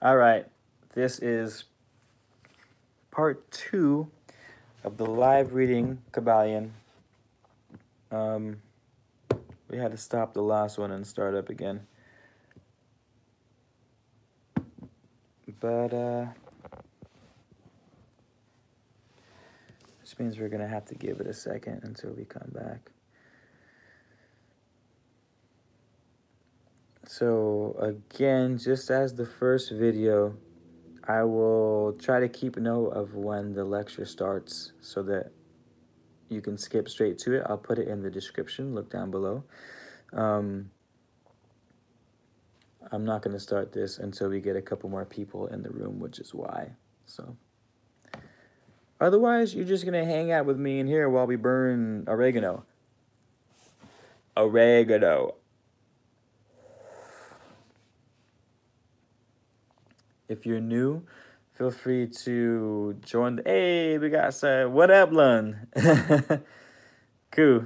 All right, this is part 2 of the live reading Kybalion. We had to stop the last one and start up again. But, which means we're going to have to give it a second until we come back. So, again, just as the first video, I will try to keep note of when the lecture starts so that you can skip straight to it. I'll put it in the description. Look down below. I'm not going to start this until we get a couple more people in the room, which is why. So, otherwise, you're just going to hang out with me in here while we burn oregano. Oregano. If you're new, feel free to join the... Hey, we got some... What up, Lun? Cool.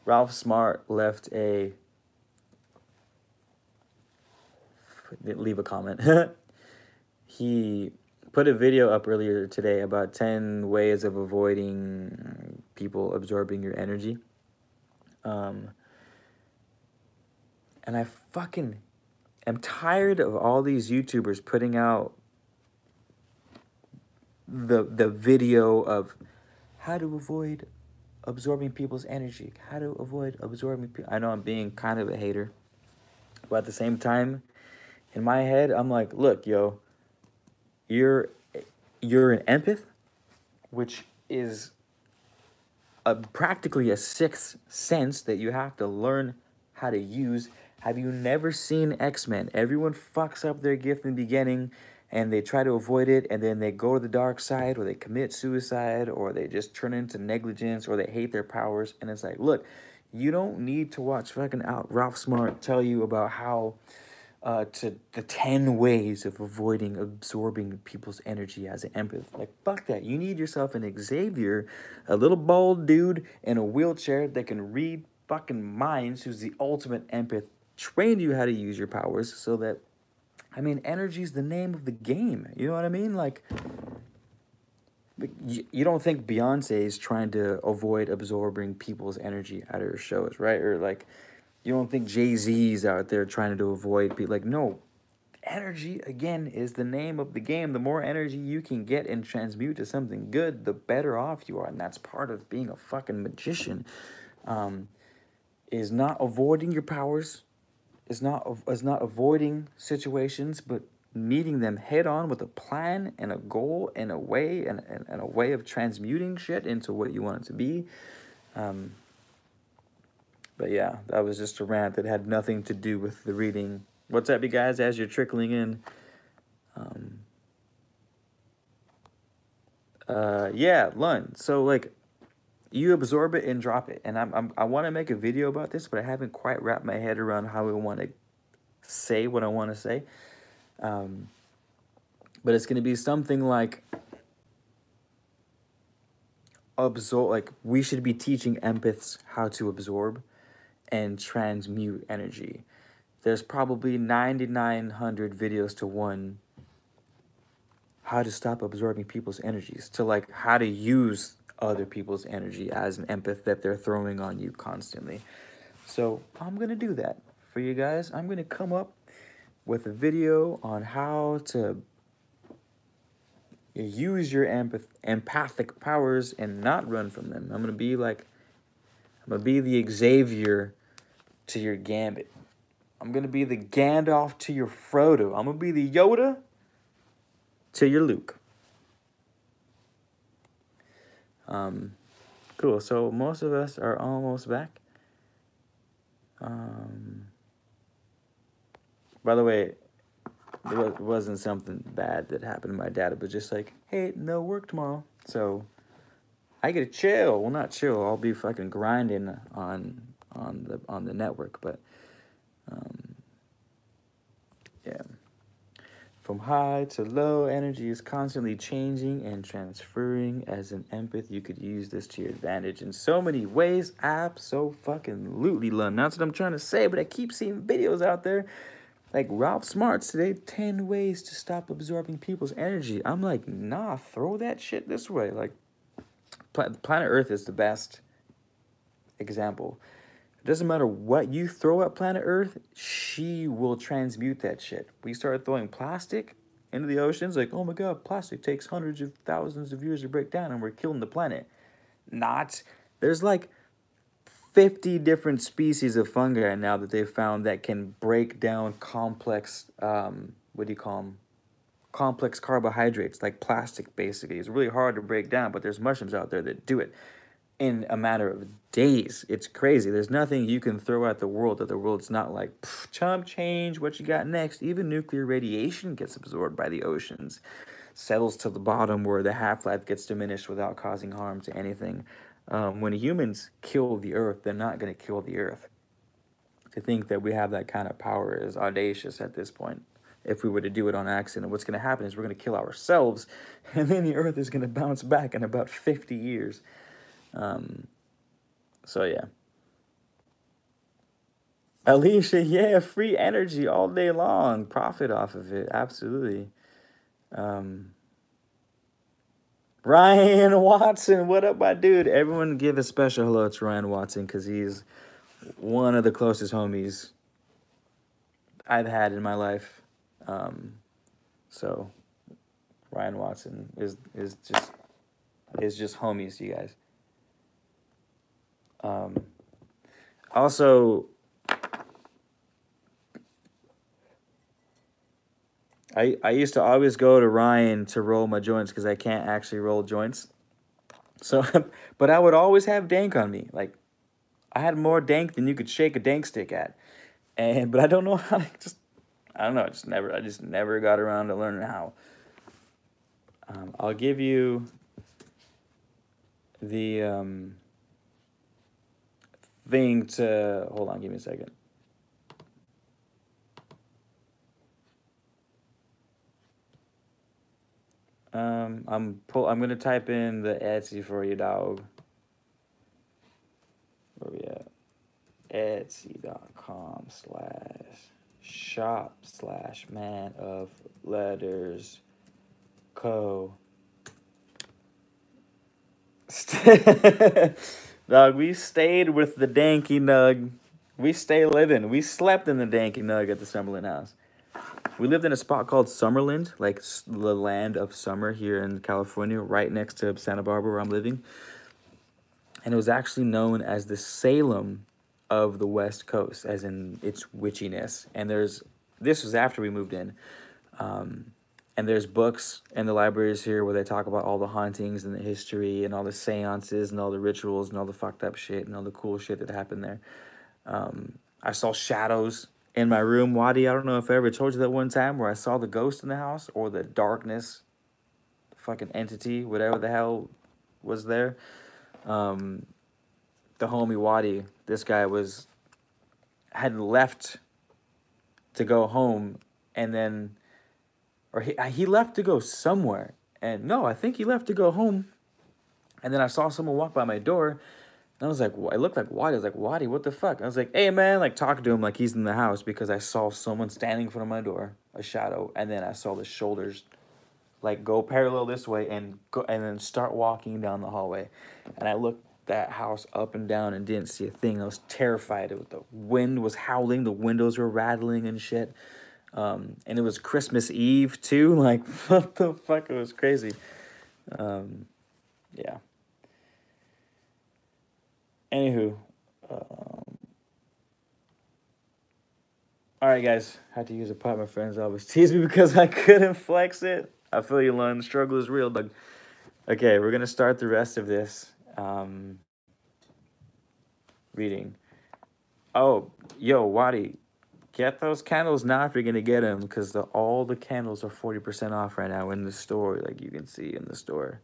Ralph Smart left a... Leave a comment. He put a video up earlier today about 10 ways of avoiding people absorbing your energy. And I fucking am tired of all these YouTubers putting out the video of how to avoid absorbing people's energy. How to avoid absorbing people. I know I'm being kind of a hater. But at the same time, in my head, I'm like, look, yo, you're an empath, which is practically a sixth sense that you have to learn how to use. Have you never seen X-Men? Everyone fucks up their gift in the beginning and they try to avoid it, and then they go to the dark side, or they commit suicide, or they just turn into negligence, or they hate their powers. And it's like, look, you don't need to watch fucking Ralph Smart tell you about how to the 10 ways of avoiding absorbing people's energy as an empath. Like, fuck that. You need yourself an Xavier, a little bald dude in a wheelchair that can read fucking minds, who's the ultimate empath, train you how to use your powers so that, I mean, energy's the name of the game. You know what I mean? Like, you don't think Beyonce is trying to avoid absorbing people's energy out of her shows, right? Or, like, you don't think Jay-Z's out there trying to avoid people. Like, no. Energy, again, is the name of the game. The more energy you can get and transmute to something good, the better off you are. And that's part of being a fucking magician. Is not avoiding your powers, is not avoiding situations, but meeting them head on with a plan and a goal and a way and a way of transmuting shit into what you want it to be. But yeah, that was just a rant that had nothing to do with the reading. What's up, you guys? As you're trickling in, yeah, Lun. So like, you absorb it and drop it, and I want to make a video about this, but I haven't quite wrapped my head around how I want to say what I want to say. But it's going to be something like absorb. Like, we should be teaching empaths how to absorb and transmute energy. There's probably 9,900 videos to one how to stop absorbing people's energies, to like how to use other people's energy as an empath that they're throwing on you constantly. So I'm going to do that for you guys. I'm going to come up with a video on how to use your empathic powers and not run from them. I'm going to be the Xavier to your Gambit. I'm going to be the Gandalf to your Frodo. I'm going to be the Yoda to your Luke. Cool. So most of us are almost back. By the way, it wasn't something bad that happened to my dad. It was just like, hey, no work tomorrow, so I get to chill. Well, not chill. I'll be fucking grinding on the network. But yeah. From high to low, energy is constantly changing and transferring. As an empath, you could use this to your advantage in so many ways. Abso-fucking-lutely, Lund. That's what I'm trying to say, but I keep seeing videos out there like Ralph Smart's today, 10 ways to stop absorbing people's energy. I'm like, nah, throw that shit this way. Like, planet Earth is the best example. It doesn't matter what you throw at planet Earth, she will transmute that shit. We start throwing plastic into the oceans, like, oh my god, plastic takes hundreds of thousands of years to break down and we're killing the planet. Not. There's like 50 different species of fungi now that they've found that can break down complex, what do you call them? Complex carbohydrates, like plastic, basically. It's really hard to break down, but there's mushrooms out there that do it in a matter of days. It's crazy. There's nothing you can throw at the world that the world's not like, chump change, what you got next? Even nuclear radiation gets absorbed by the oceans, settles to the bottom where the half-life gets diminished without causing harm to anything. When humans kill the earth, they're not going to kill the earth. To think that we have that kind of power is audacious at this point. If we were to do it on accident, what's going to happen is we're going to kill ourselves, and then the earth is going to bounce back in about 50 years. So yeah. Alicia, yeah, free energy all day long. Profit off of it. Absolutely. Ryan Watson, what up, my dude? Everyone give a special hello to Ryan Watson because he's one of the closest homies I've had in my life. So Ryan Watson is just homies, you guys. Also, I used to always go to Ryan to roll my joints because I can't actually roll joints. So, but I would always have dank on me. Like, I had more dank than you could shake a dank stick at. But I don't know how to I don't know. I just never got around to learning how. I'll give you the thing to, hold on, give me a second. I'm gonna type in the Etsy for you, dog. Where we at? Etsy.com/shop/ManofLettersCo. Dog, we stayed with the Danky Nug. We stay living. We slept in the Danky Nug at the Summerlin house. We lived in a spot called Summerland, like the land of summer here in California, right next to Santa Barbara where I'm living. And it was actually known as the Salem of the West Coast, as in its witchiness. And this was after we moved in. And there's books in the libraries here where they talk about all the hauntings and the history and all the seances and all the rituals and all the fucked up shit and all the cool shit that happened there. I saw shadows in my room. Wadi, I don't know if I ever told you that one time where I saw the ghost in the house or the darkness, the fucking entity, whatever the hell was there. The homie Wadi, this guy had left to go home, and then, or he left to go somewhere, and no, I think he left to go home, and then I saw someone walk by my door, and I was like, it looked like Wadi. I was like, Wadi, what the fuck? I was like, hey man, like talking to him like he's in the house because I saw someone standing in front of my door, a shadow, and then I saw the shoulders like go parallel this way and then start walking down the hallway, and I looked that house up and down and didn't see a thing. I was terrified. The wind was howling, the windows were rattling and shit. And it was Christmas Eve too. Like, what the fuck? It was crazy. Yeah. Anywho. Alright, guys. Had to use a pot. My friends always tease me because I couldn't flex it. I feel you, Lon. The struggle is real, Doug. Okay, we're going to start the rest of this reading. Oh, yo, Wadi, get those candles now if you're going to get them, because all the candles are 40% off right now in the store, like you can see in the store.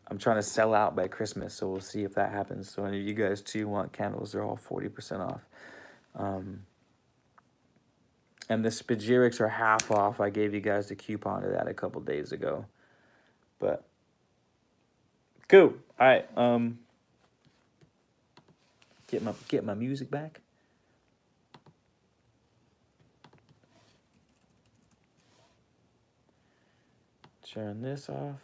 I'm trying to sell out by Christmas, so we'll see if that happens. So if you guys too want candles, they're all 40% off. And the spagyrics are half off. I gave you guys the coupon to that a couple days ago. But cool. All right. Get my music back. Turn this off.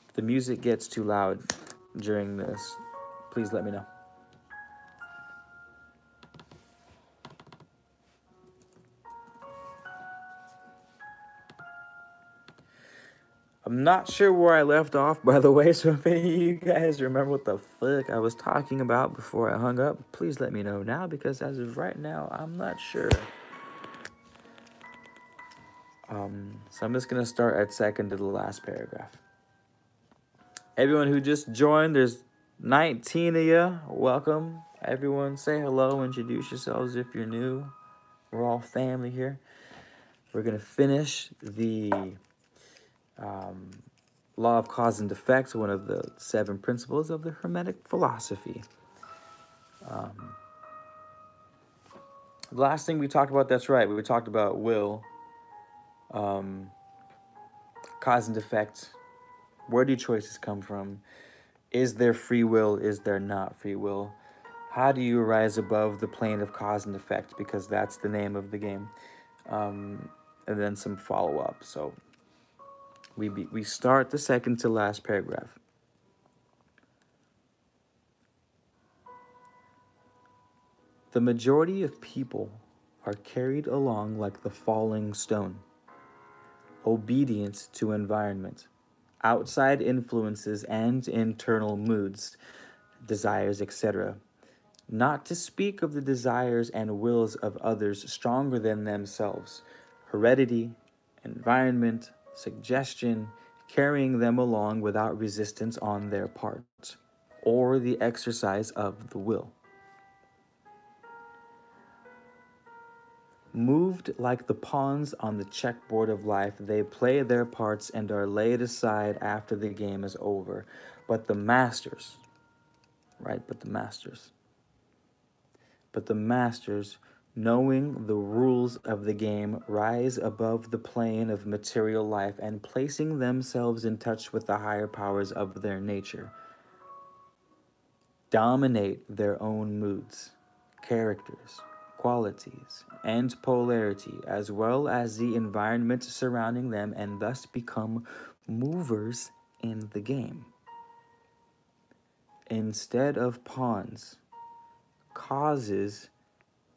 If the music gets too loud during this, please let me know. I'm not sure where I left off, by the way, so if any of you guys remember what the fuck I was talking about before I hung up, please let me know now, because as of right now, I'm not sure. So I'm just going to start at second to the last paragraph. Everyone who just joined, there's 19 of you. Welcome. Everyone say hello, introduce yourselves if you're new. We're all family here. We're going to finish the law of cause and effect, one of the 7 principles of the hermetic philosophy. The last thing we talked about, that's right, we talked about will, cause and effect. Where do choices come from? Is there free will? Is there not free will? How do you rise above the plane of cause and effect? Because that's the name of the game. And then some follow-up. So we start the second to last paragraph. The majority of people are carried along like the falling stone, obedient to environment, outside influences, and internal moods, desires, etc. Not to speak of the desires and wills of others stronger than themselves, heredity, environment, suggestion, carrying them along without resistance on their part, or the exercise of the will. Moved like the pawns on the checkboard of life, they play their parts and are laid aside after the game is over. But the masters, But the masters, knowing the rules of the game, rise above the plane of material life and placing themselves in touch with the higher powers of their nature, dominate their own moods, characters, qualities, and polarity, as well as the environment surrounding them, and thus become movers in the game. Instead of pawns, causes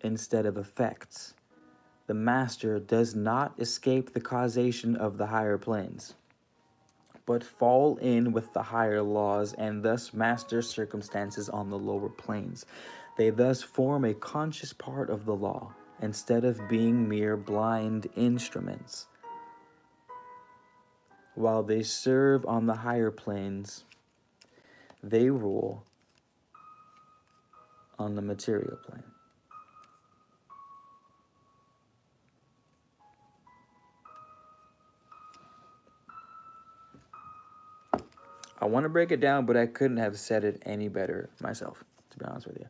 instead of effects. The master does not escape the causation of the higher planes, but fall in with the higher laws and thus master circumstances on the lower planes. They thus form a conscious part of the law, instead of being mere blind instruments. While they serve on the higher planes, they rule on the material plane. I want to break it down, but I couldn't have said it any better myself, to be honest with you.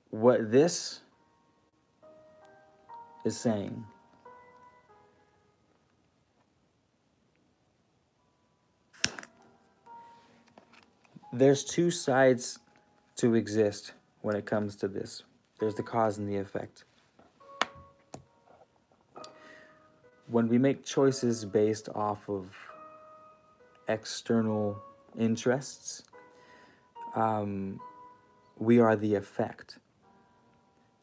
What this is saying there's 2 sides to exist when it comes to this. There's the cause and the effect. When we make choices based off of external interests, we are the effect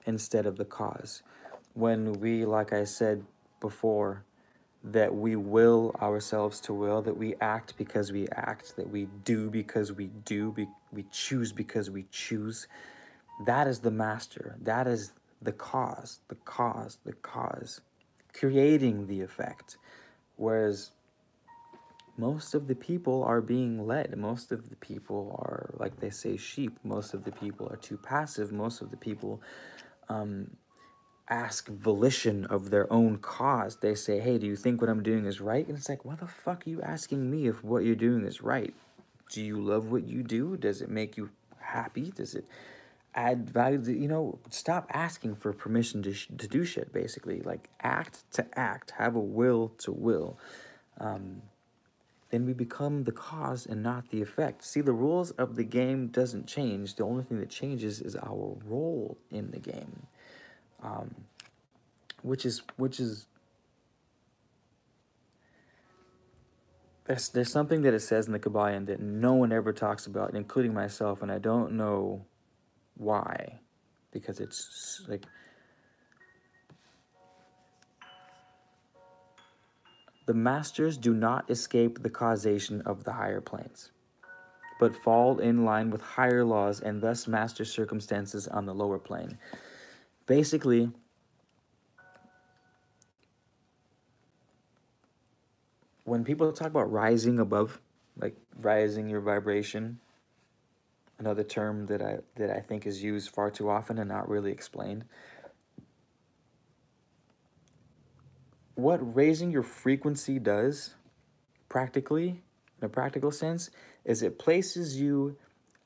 instead of the cause. When we, like I said before, that we will ourselves to will, that we act because we act, that we do because we do, we choose because we choose, that is the master. That is the cause, creating the effect. Whereas most of the people are being led. Most of the people are, like they say, sheep. Most of the people are too passive. Most of the people ask volition of their own cause. They say, hey, do you think what I'm doing is right? And it's like, why the fuck are you asking me if what you're doing is right? Do you love what you do? Does it make you happy? Does it add value? You know, stop asking for permission to do shit, basically. Like, act to act. Have a will to will. Then we become the cause and not the effect. See, the rules of the game doesn't change. The only thing that changes is our role in the game. Which is there's something that it says in the Kybalion that no one ever talks about, including myself, and I don't know why, because it's like the masters do not escape the causation of the higher planes, but fall in line with higher laws and thus master circumstances on the lower plane. Basically, when people talk about rising above, like rising your vibration, another term that I think is used far too often and not really explained. What raising your frequency does, practically, in a practical sense, is it places you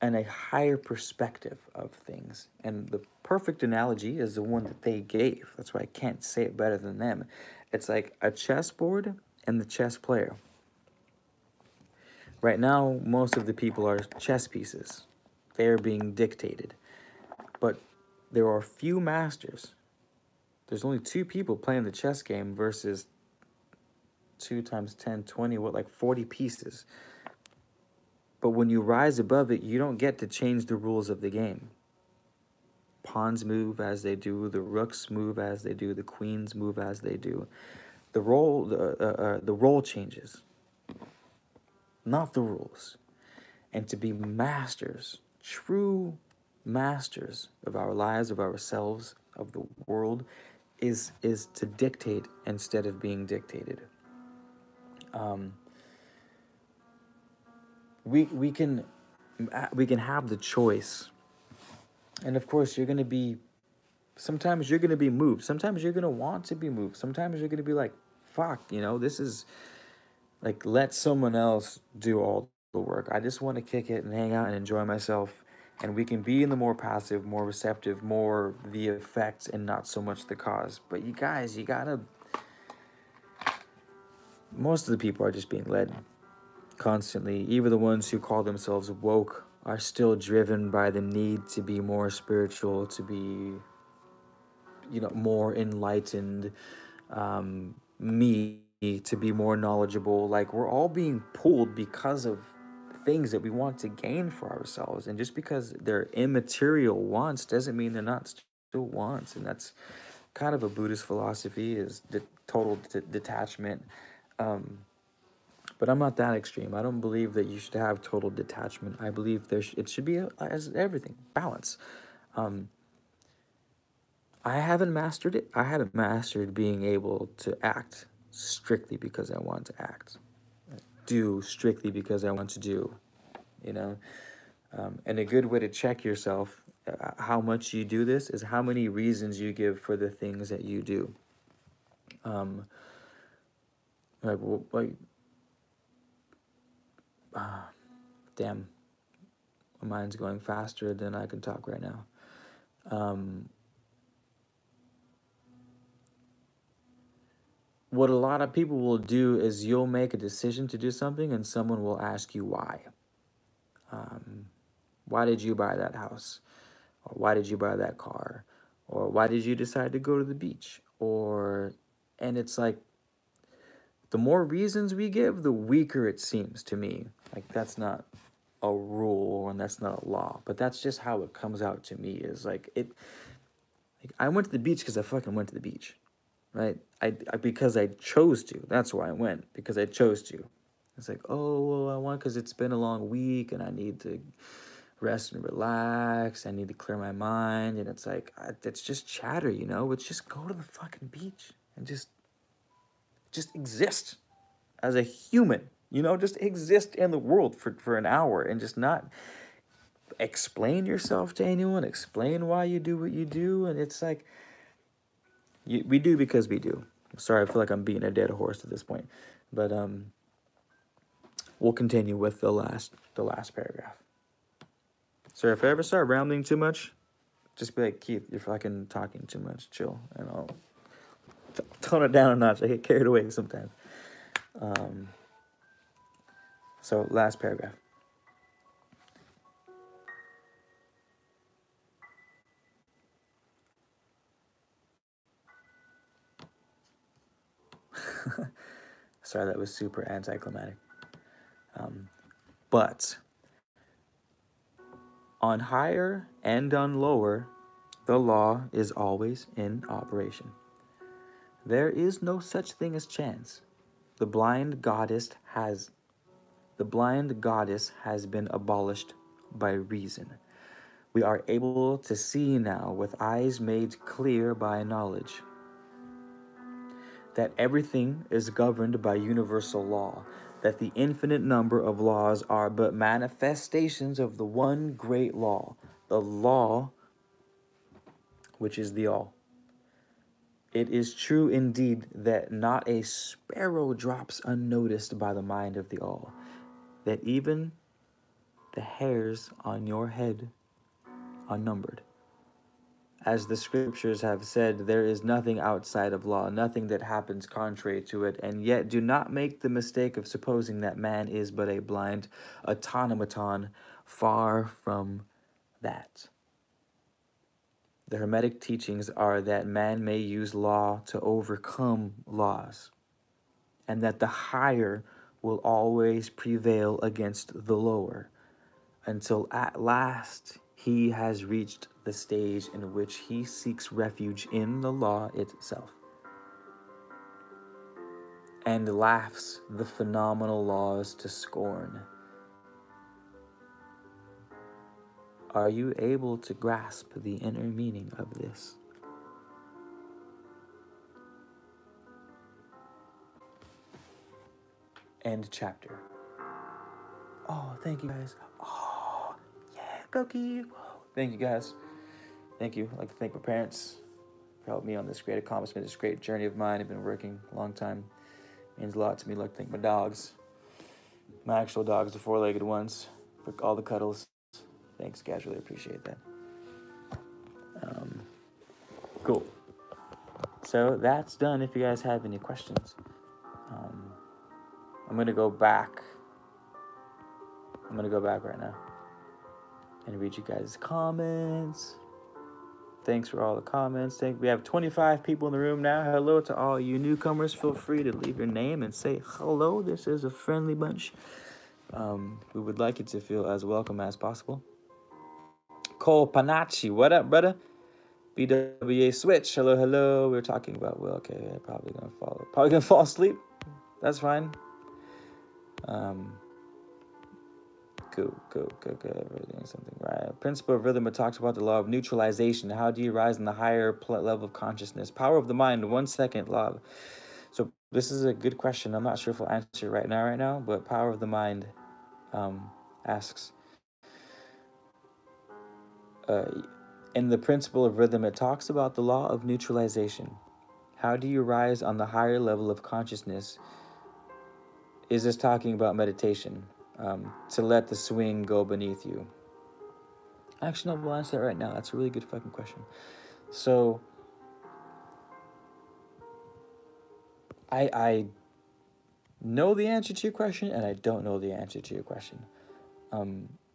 in a higher perspective of things. And the perfect analogy is the one that they gave. That's why I can't say it better than them. It's like a chessboard and the chess player. Right now, most of the people are chess pieces. They are being dictated. But there are few masters. There's only 2 people playing the chess game versus 2 times 10, 20, what, like 40 pieces. But when you rise above it, you don't get to change the rules of the game. Pawns move as they do, the rooks move as they do, the queens move as they do. The role changes, not the rules. And to be masters, true masters of our lives, of ourselves, of the world, is to dictate instead of being dictated. We can have the choice, and of course you're gonna be. Sometimes you're gonna be moved. Sometimes you're gonna want to be moved. Sometimes you're gonna be like, "Fuck, you know, this is like let someone else do all the work. I just want to kick it and hang out and enjoy myself." And we can be in the more passive, more receptive, more the effect and not so much the cause. But you guys, you gotta. Most of the people are just being led constantly. Even the ones who call themselves woke are still driven by the need to be more spiritual, to be, you know, more enlightened, me to be more knowledgeable. Like, we're all being pulled because of things that we want to gain for ourselves, and just because they're immaterial wants doesn't mean they're not still wants. And that's kind of a Buddhist philosophy, is the total detachment. But I'm not that extreme. I don't believe that you should have total detachment. I believe it should be as everything, balance. I haven't mastered it. I haven't mastered being able to act strictly because I want to act, do strictly because I want to do, you know. And a good way to check yourself how much you do this is how many reasons you give for the things that you do. Damn, my mind's going faster than I can talk right now. What a lot of people will do is you'll make a decision to do something and someone will ask you why. Why did you buy that house? Or why did you buy that car? Or why did you decide to go to the beach? And it's like, the more reasons we give, the weaker it seems to me. Like, that's not a rule and that's not a law, but that's just how it comes out to me. Is like, I went to the beach because I fucking went to the beach, right? I because I chose to. That's why I went, because I chose to. It's like, oh, well, I want because it's been a long week and I need to rest and relax. I need to clear my mind. And it's like, it's just chatter, you know? It's just go to the fucking beach and just exist as a human. You know, just exist in the world for an hour and just not explain yourself to anyone, explain why you do what you do. And it's like, we do because we do. Sorry, I feel like I'm beating a dead horse at this point. But we'll continue with the last paragraph. So if I ever start rambling too much, just be like, Keith, you're fucking talking too much. Chill. And I'll tone it down a notch. I get carried away sometimes. So last paragraph. Sorry, that was super anticlimactic. But on higher and on lower, the law is always in operation. There is no such thing as chance. The blind goddess has been abolished by reason. We are able to see now with eyes made clear by knowledge that everything is governed by universal law, that the infinite number of laws are but manifestations of the one great law, the law which is the all. It is true indeed that not a sparrow drops unnoticed by the mind of the all, that even the hairs on your head are numbered. As the scriptures have said, there is nothing outside of law, nothing that happens contrary to it, and yet do not make the mistake of supposing that man is but a blind automaton. Far from that. The hermetic teachings are that man may use law to overcome laws, and that the higher will always prevail against the lower, until at last he has reached the stage in which he seeks refuge in the law itself and laughs the phenomenal laws to scorn. Are you able to grasp the inner meaning of this? End chapter. Oh, thank you guys. Oh, yeah, go Keith. Thank you guys. Thank you. I'd like to thank my parents for helping me on this great accomplishment, this great journey of mine. I've been working a long time. It means a lot to me. I'd like to thank my dogs. My actual dogs, the four-legged ones, for all the cuddles. Thanks, guys. Really appreciate that. Cool. So that's done. If you guys have any questions, I'm going to go back. I'm going to go back right now and read you guys' comments. Thanks for all the comments. We have 25 people in the room now. Hello to all you newcomers. Feel free to leave your name and say hello. This is a friendly bunch. We would like you to feel as welcome as possible. Cole Panacci, what up, brother? BWA Switch, hello, hello. We were talking about Will. Okay, probably gonna fall asleep. That's fine. Cool. We're doing something right. Principle of rhythm. It talks about the law of neutralization. How do you rise in the higher level of consciousness? Power of the mind. 1 second law. So this is a good question. I'm not sure if we'll answer it right now. But power of the mind asks. In the principle of rhythm, it talks about the law of neutralization. How do you rise on the higher level of consciousness? Is this talking about meditation? To let the swing go beneath you? Actually, no, we'll answer that right now. That's a really good fucking question. So, I know the answer to your question, and I don't know the answer to your question.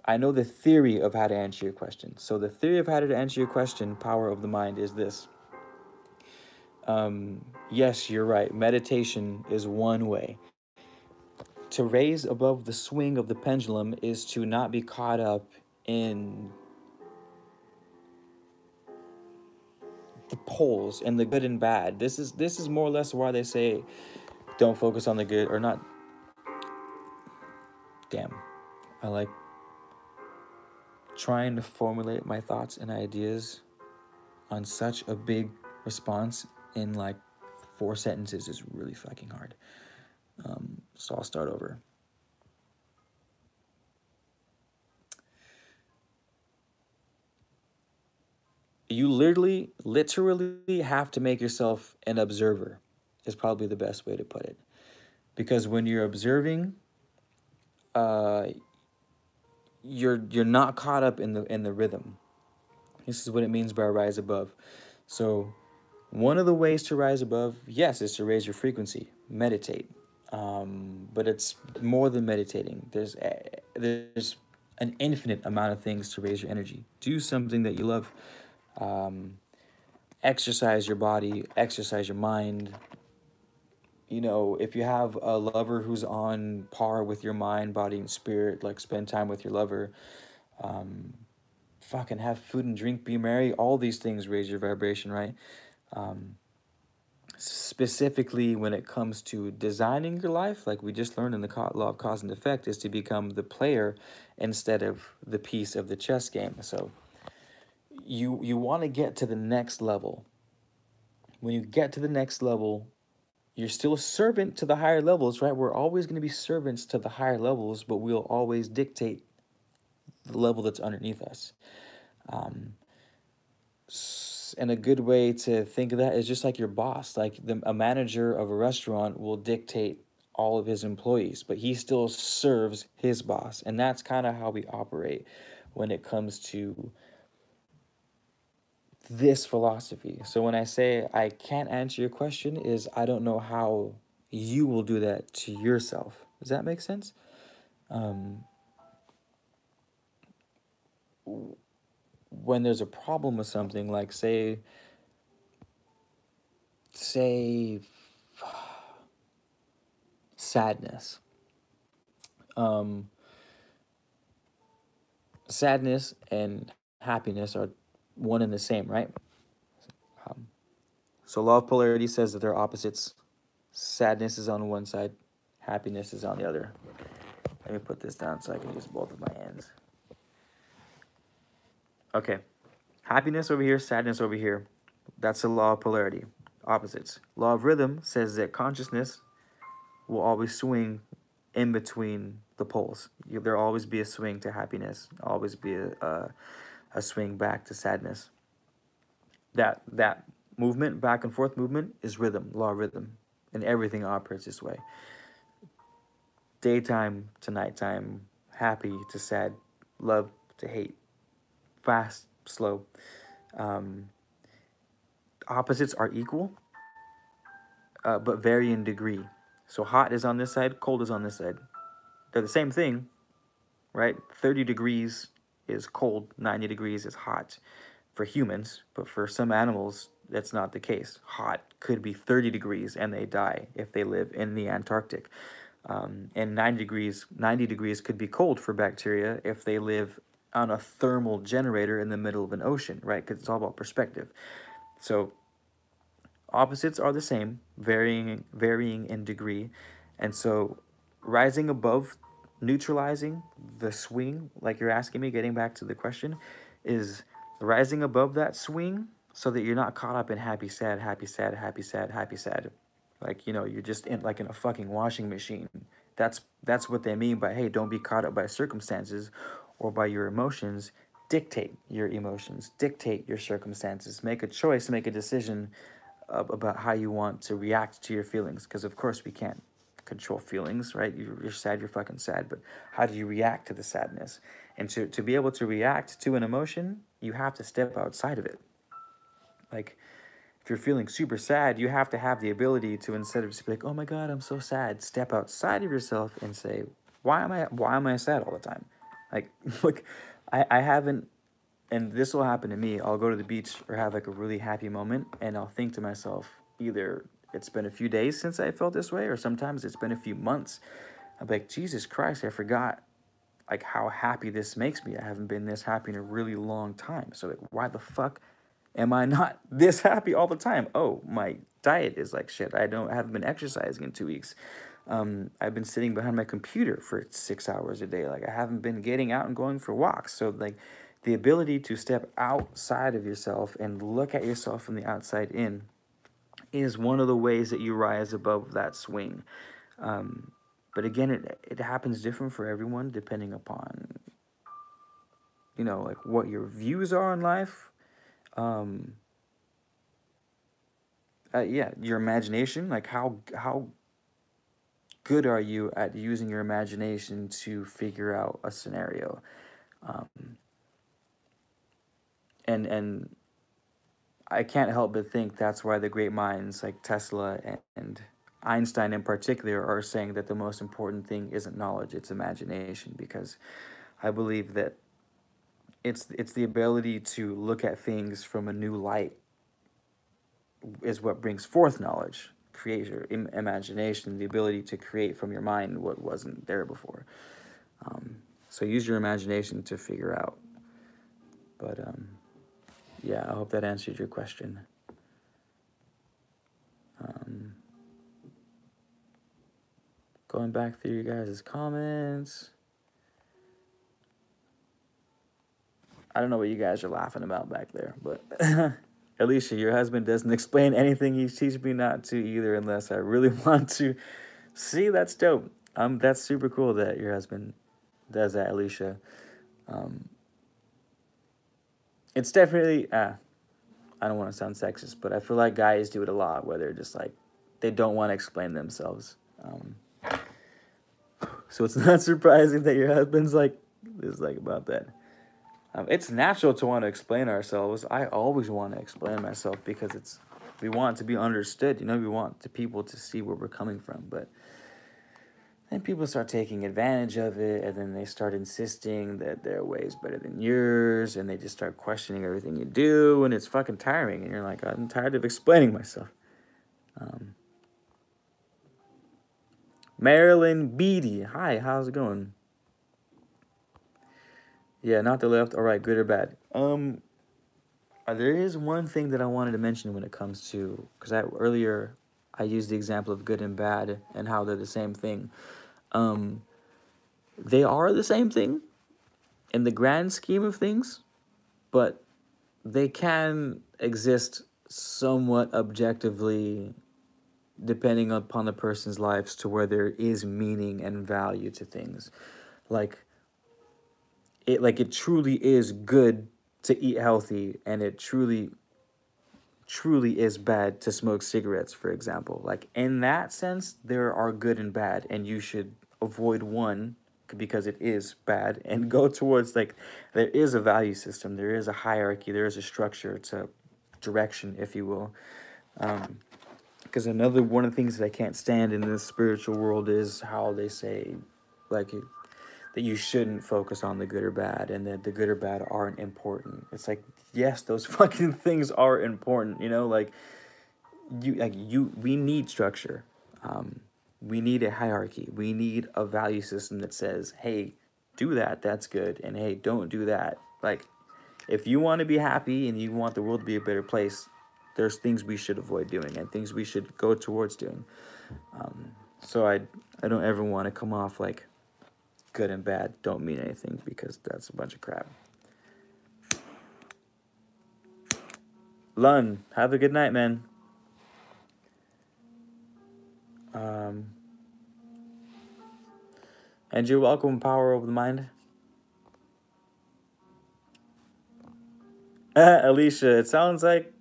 I know the theory of how to answer your question. So the theory of how to answer your question, power of the mind, is this. Yes, you're right. Meditation is one way. To raise above the swing of the pendulum is to not be caught up in the poles and the good and bad. This is more or less why they say don't focus on the good or not. Damn. I like trying to formulate my thoughts and ideas on such a big response in like 4 sentences is really fucking hard. So I'll start over. you literally have to make yourself an observer, is probably the best way to put it. Because when you're observing, uh, you're not caught up in the rhythm. This is what it means by rise above. So one of the ways to rise above, yes, is to raise your frequency, meditate. But it's more than meditating. There's an infinite amount of things to raise your energy. Do something that you love. Um, Exercise your body, exercise your mind. You know, if you have a lover who's on par with your mind, body, and spirit, like spend time with your lover. Um, Fucking have food and drink, be merry. All these things raise your vibration, right? Um, Specifically when it comes to designing your life, like we just learned in the law of cause and effect, is to become the player instead of the piece of the chess game. So you want to get to the next level. When you get to the next level, you're still a servant to the higher levels, right? We're always going to be servants to the higher levels, but we'll always dictate the level that's underneath us. Um, and a good way to think of that is just like your boss. Like a manager of a restaurant will dictate all of his employees, but he still serves his boss. And that's kind of how we operate when it comes to this philosophy. So when I say I can't answer your question, is I don't know how you will do that to yourself. Does that make sense? Um, when there's a problem with something, like say sadness. Um, Sadness and happiness are one and the same, right? Um, so law of polarity says that they're opposites. Sadness is on one side, happiness is on the other. Let me put this down so I can use both of my hands. Okay. Happiness over here, sadness over here. That's the law of polarity. Opposites. Law of rhythm says that consciousness will always swing in between the poles. There'll always be a swing to happiness, always be a swing back to sadness. That movement, back and forth movement, is rhythm, law of rhythm, and everything operates this way. Daytime to nighttime, happy to sad, love to hate, fast, slow. Um, Opposites are equal, but vary in degree. So hot is on this side, cold is on this side. They're the same thing, right? 30 degrees is cold, 90 degrees is hot for humans, but for some animals, that's not the case. Hot could be 30 degrees and they die if they live in the Antarctic. And 90 degrees could be cold for bacteria if they live on a thermal generator in the middle of an ocean, right? Because it's all about perspective. So opposites are the same, varying in degree. And so rising above, neutralizing the swing, like you're asking me, getting back to the question, is rising above that swing so that you're not caught up in happy, sad, happy, sad, happy, sad, happy, sad. Like, you know, you're just in like in a fucking washing machine. That's what they mean by, hey, don't be caught up by circumstances or by your emotions. Dictate your emotions, dictate your circumstances, make a choice, make a decision about how you want to react to your feelings. Because of course we can't control feelings, right? You're sad, you're fucking sad, but how do you react to the sadness? And to be able to react to an emotion, you have to step outside of it. Like, if you're feeling super sad, you have to have the ability to, instead of just be like, oh my God, I'm so sad, step outside of yourself and say, why am I sad all the time? Like, look, I haven't, and this will happen to me. I'll go to the beach or have like a really happy moment and I'll think to myself, either it's been a few days since I felt this way, or sometimes it's been a few months. I'm like, Jesus Christ, I forgot like how happy this makes me. I haven't been this happy in a really long time. So like, why the fuck am I not this happy all the time? Oh, my diet is like shit. I haven't been exercising in 2 weeks. I've been sitting behind my computer for 6 hours a day. Like, I haven't been getting out and going for walks. So like, the ability to step outside of yourself and look at yourself from the outside in is one of the ways that you rise above that swing. But again, it happens different for everyone depending upon, you know, like what your views are in life. um, yeah, your imagination. Like how good are you at using your imagination to figure out a scenario? Um, and I can't help but think that's why the great minds like Tesla and Einstein in particular are saying that the most important thing isn't knowledge, it's imagination, because I believe that it's the ability to look at things from a new light is what brings forth knowledge, creation, imagination, the ability to create from your mind what wasn't there before. So use your imagination to figure out. But yeah, I hope that answered your question. Going back through you guys' comments. I don't know what you guys are laughing about back there, but Alicia, your husband doesn't explain anything. He teaches me not to either unless I really want to. See, that's dope. That's super cool that your husband does that, Alicia. It's definitely, I don't want to sound sexist, but I feel like guys do it a lot where they're just like, they don't want to explain themselves. So it's not surprising that your husband's like, is like about that. It's natural to want to explain ourselves. I always want to explain myself because we want to be understood. You know, we want the people to see where we're coming from. But then people start taking advantage of it, and then they start insisting that their way is better than yours, and they just start questioning everything you do, and it's fucking tiring. And you're like, I'm tired of explaining myself. Marilyn Beatty, hi, how's it going? Yeah, not the left. All right, good or bad? There is one thing that I wanted to mention when it comes to, because earlier I used the example of good and bad and how they're the same thing. They are the same thing in the grand scheme of things, but they can exist somewhat objectively depending upon the person's lives to where there is meaning and value to things. Like it truly is good to eat healthy, and it truly is bad to smoke cigarettes, for example. Like in that sense, there are good and bad, and you should avoid one because it is bad and go towards like there is a value system, there is a hierarchy, there is a structure to direction, if you will. Because another one of the things that I can't stand in the spiritual world is how they say like that you shouldn't focus on the good or bad, and that the good or bad aren't important. It's like, yes, those fucking things are important, you know, like we need structure. We need a hierarchy. We need a value system that says, hey, do that, that's good, and hey, don't do that. Like, if you want to be happy and you want the world to be a better place, there's things we should avoid doing and things we should go towards doing. So I don't ever want to come off like good and bad don't mean anything, because that's a bunch of crap. Lun, have a good night, man. And you're welcome, Power Over the Mind. Alicia, it sounds like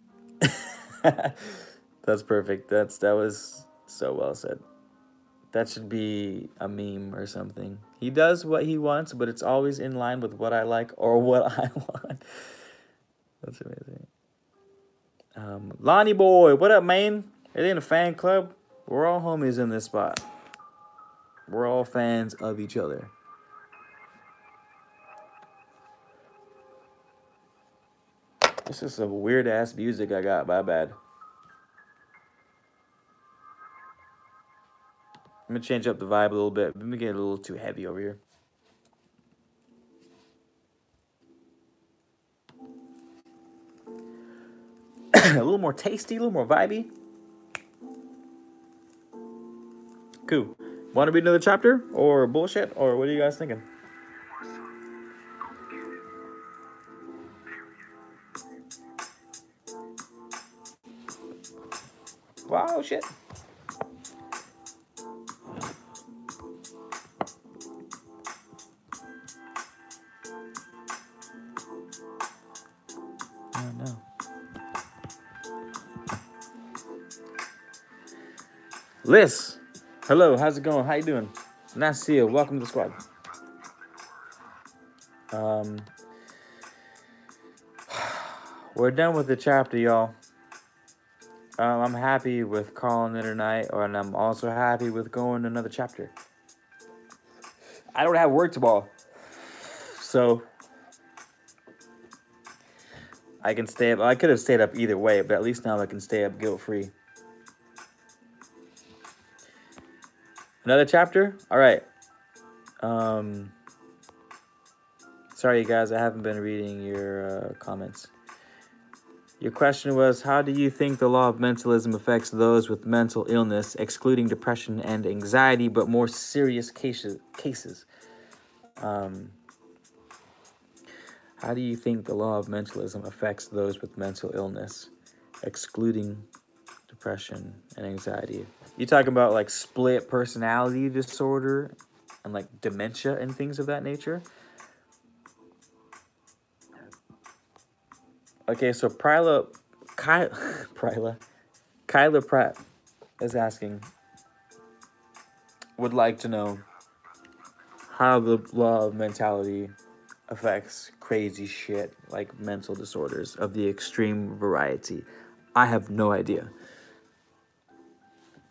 that's perfect. That was so well said. That should be a meme or something. He does what he wants, but it's always in line with what I like or what I want. That's amazing. Lonnie boy, what up, man? It ain't a fan club. We're all homies in this spot. We're all fans of each other. This is some weird ass music I got. My bad. I'm gonna change up the vibe a little bit. Let me get a little too heavy over here. A little more tasty, a little more vibey. Cool. Want to read another chapter or bullshit, or what are you guys thinking? Wow, shit. Oh no. Liz, hello, how's it going? How you doing? Nice to see you. Welcome to the squad. We're done with the chapter, y'all. I'm happy with calling it a night, and I'm also happy with going another chapter. I don't have work tomorrow, so I can stay up. I could have stayed up either way, but at least now I can stay up guilt-free. Another chapter? All right. Sorry, you guys, I haven't been reading your comments. Your question was, how do you think the law of mentalism affects those with mental illness, excluding depression and anxiety, but more serious cases? How do you think the law of mentalism affects those with mental illness, excluding depression and anxiety? You talking about like split personality disorder and like dementia and things of that nature? Okay, so Kyla Pratt is asking, would like to know how the law of mentality affects crazy shit like mental disorders of the extreme variety. I have no idea.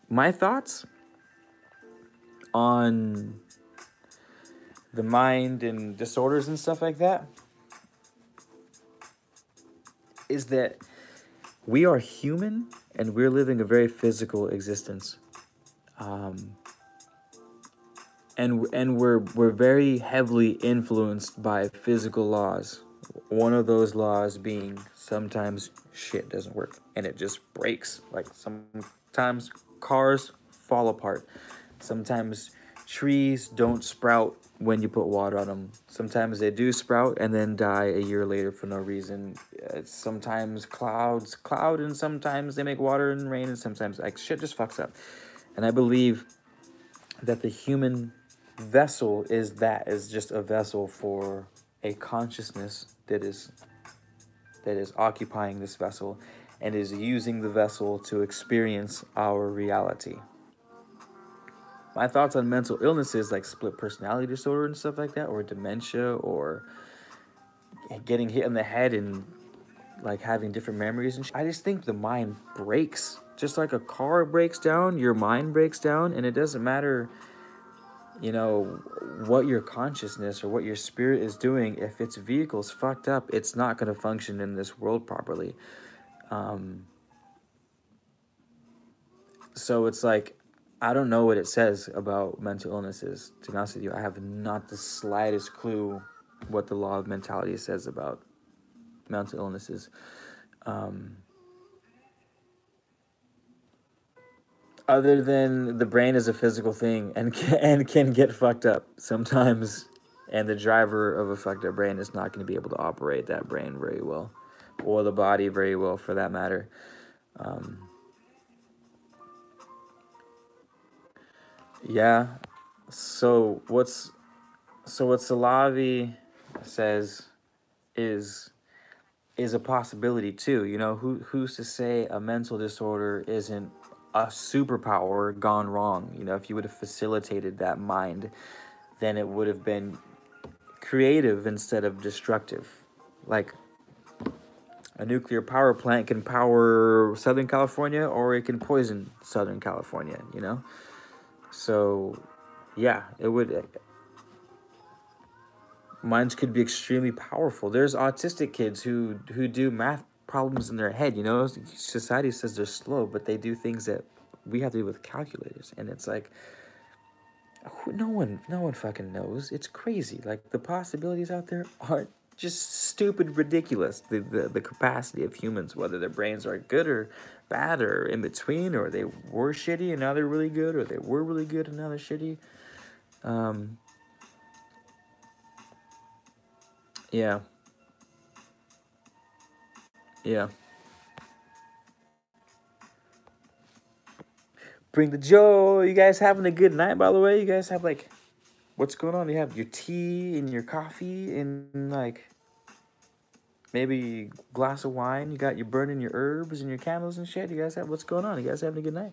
My thoughts on the mind and disorders and stuff like that is that we are human and we're living a very physical existence. And we're very heavily influenced by physical laws. One of those laws being sometimes shit doesn't work and it just breaks. Like sometimes cars fall apart. Sometimes trees don't sprout when you put water on them. Sometimes they do sprout and then die a year later for no reason. Sometimes clouds cloud and sometimes they make water and rain and sometimes like shit just fucks up. And I believe that the human vessel is just a vessel for a consciousness that is occupying this vessel and is using the vessel to experience our reality. My thoughts on mental illnesses like split personality disorder and stuff like that, or dementia, or getting hit in the head and like having different memories and shit. I just think the mind breaks. Just like a car breaks down, your mind breaks down, and it doesn't matter, you know, what your consciousness or what your spirit is doing. If its vehicle's fucked up, it's not going to function in this world properly. So it's like, I don't know what it says about mental illnesses. To be honest with you, I have not the slightest clue what the law of mentality says about mental illnesses. Other than the brain is a physical thing and can get fucked up sometimes, and the driver of a fucked up brain is not going to be able to operate that brain very well, or the body very well for that matter. Yeah. So what Salavi says is a possibility too. You know, who's to say a mental disorder isn't a superpower gone wrong? You know, if you would have facilitated that mind, then it would have been creative instead of destructive. Like a nuclear power plant can power Southern California or it can poison Southern California, you know? So, yeah, it would. Minds could be extremely powerful. There's autistic kids who do math problems in their head, you know? Society says they're slow, but they do things that we have to do with calculators. And it's like, no one fucking knows. It's crazy. Like, the possibilities out there are just stupid ridiculous. The capacity of humans, whether their brains are good or bad or in between, or they were shitty and now they're really good, or they were really good and now they're shitty. Yeah. Bring the joy. You guys having a good night, by the way? You guys have, like, what's going on? You have your tea and your coffee and, like, maybe a glass of wine. You got your burning your herbs and your candles and shit. You guys have, what's going on? You guys having a good night?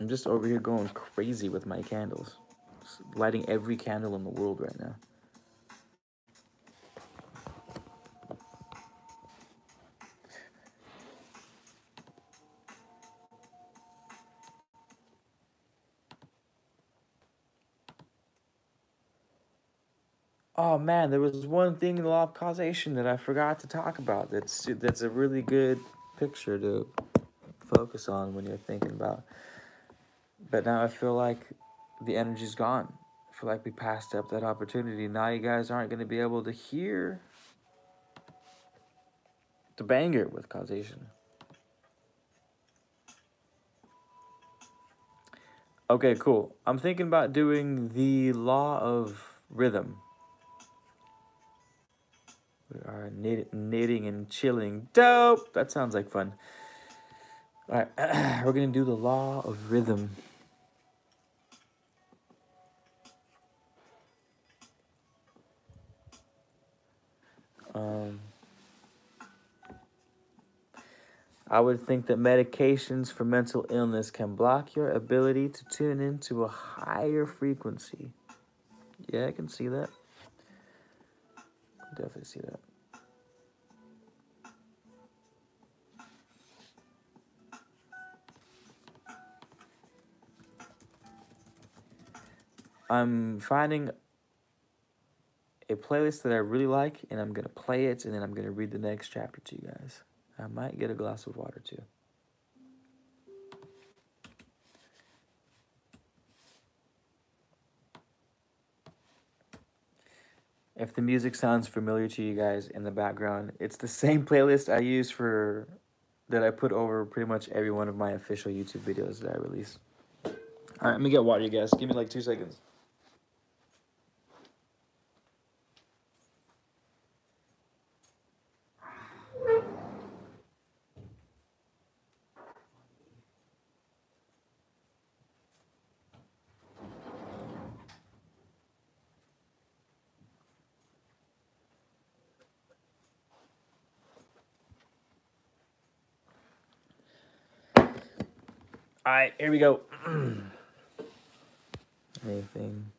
I'm just over here going crazy with my candles. Just lighting every candle in the world right now. Oh man, there was one thing in the law of causation that I forgot to talk about. That's a really good picture to focus on when you're thinking about. But now I feel like the energy's gone. I feel like we passed up that opportunity. Now you guys aren't going to be able to hear the banger with causation. Okay, cool. I'm thinking about doing the law of rhythm. We are knitting and chilling. Dope! That sounds like fun. All right, we're going to do the law of rhythm. I would think that medications for mental illness can block your ability to tune into a higher frequency. Yeah, I can see that. Definitely see that. I'm finding a playlist that I really like, and I'm going to play it, and then I'm going to read the next chapter to you guys. I might get a glass of water, too. If the music sounds familiar to you guys in the background, it's the same playlist I use that I put over pretty much every one of my official YouTube videos that I release. All right, let me get water, you guys. Give me like 2 seconds. All right, here we go. Anything.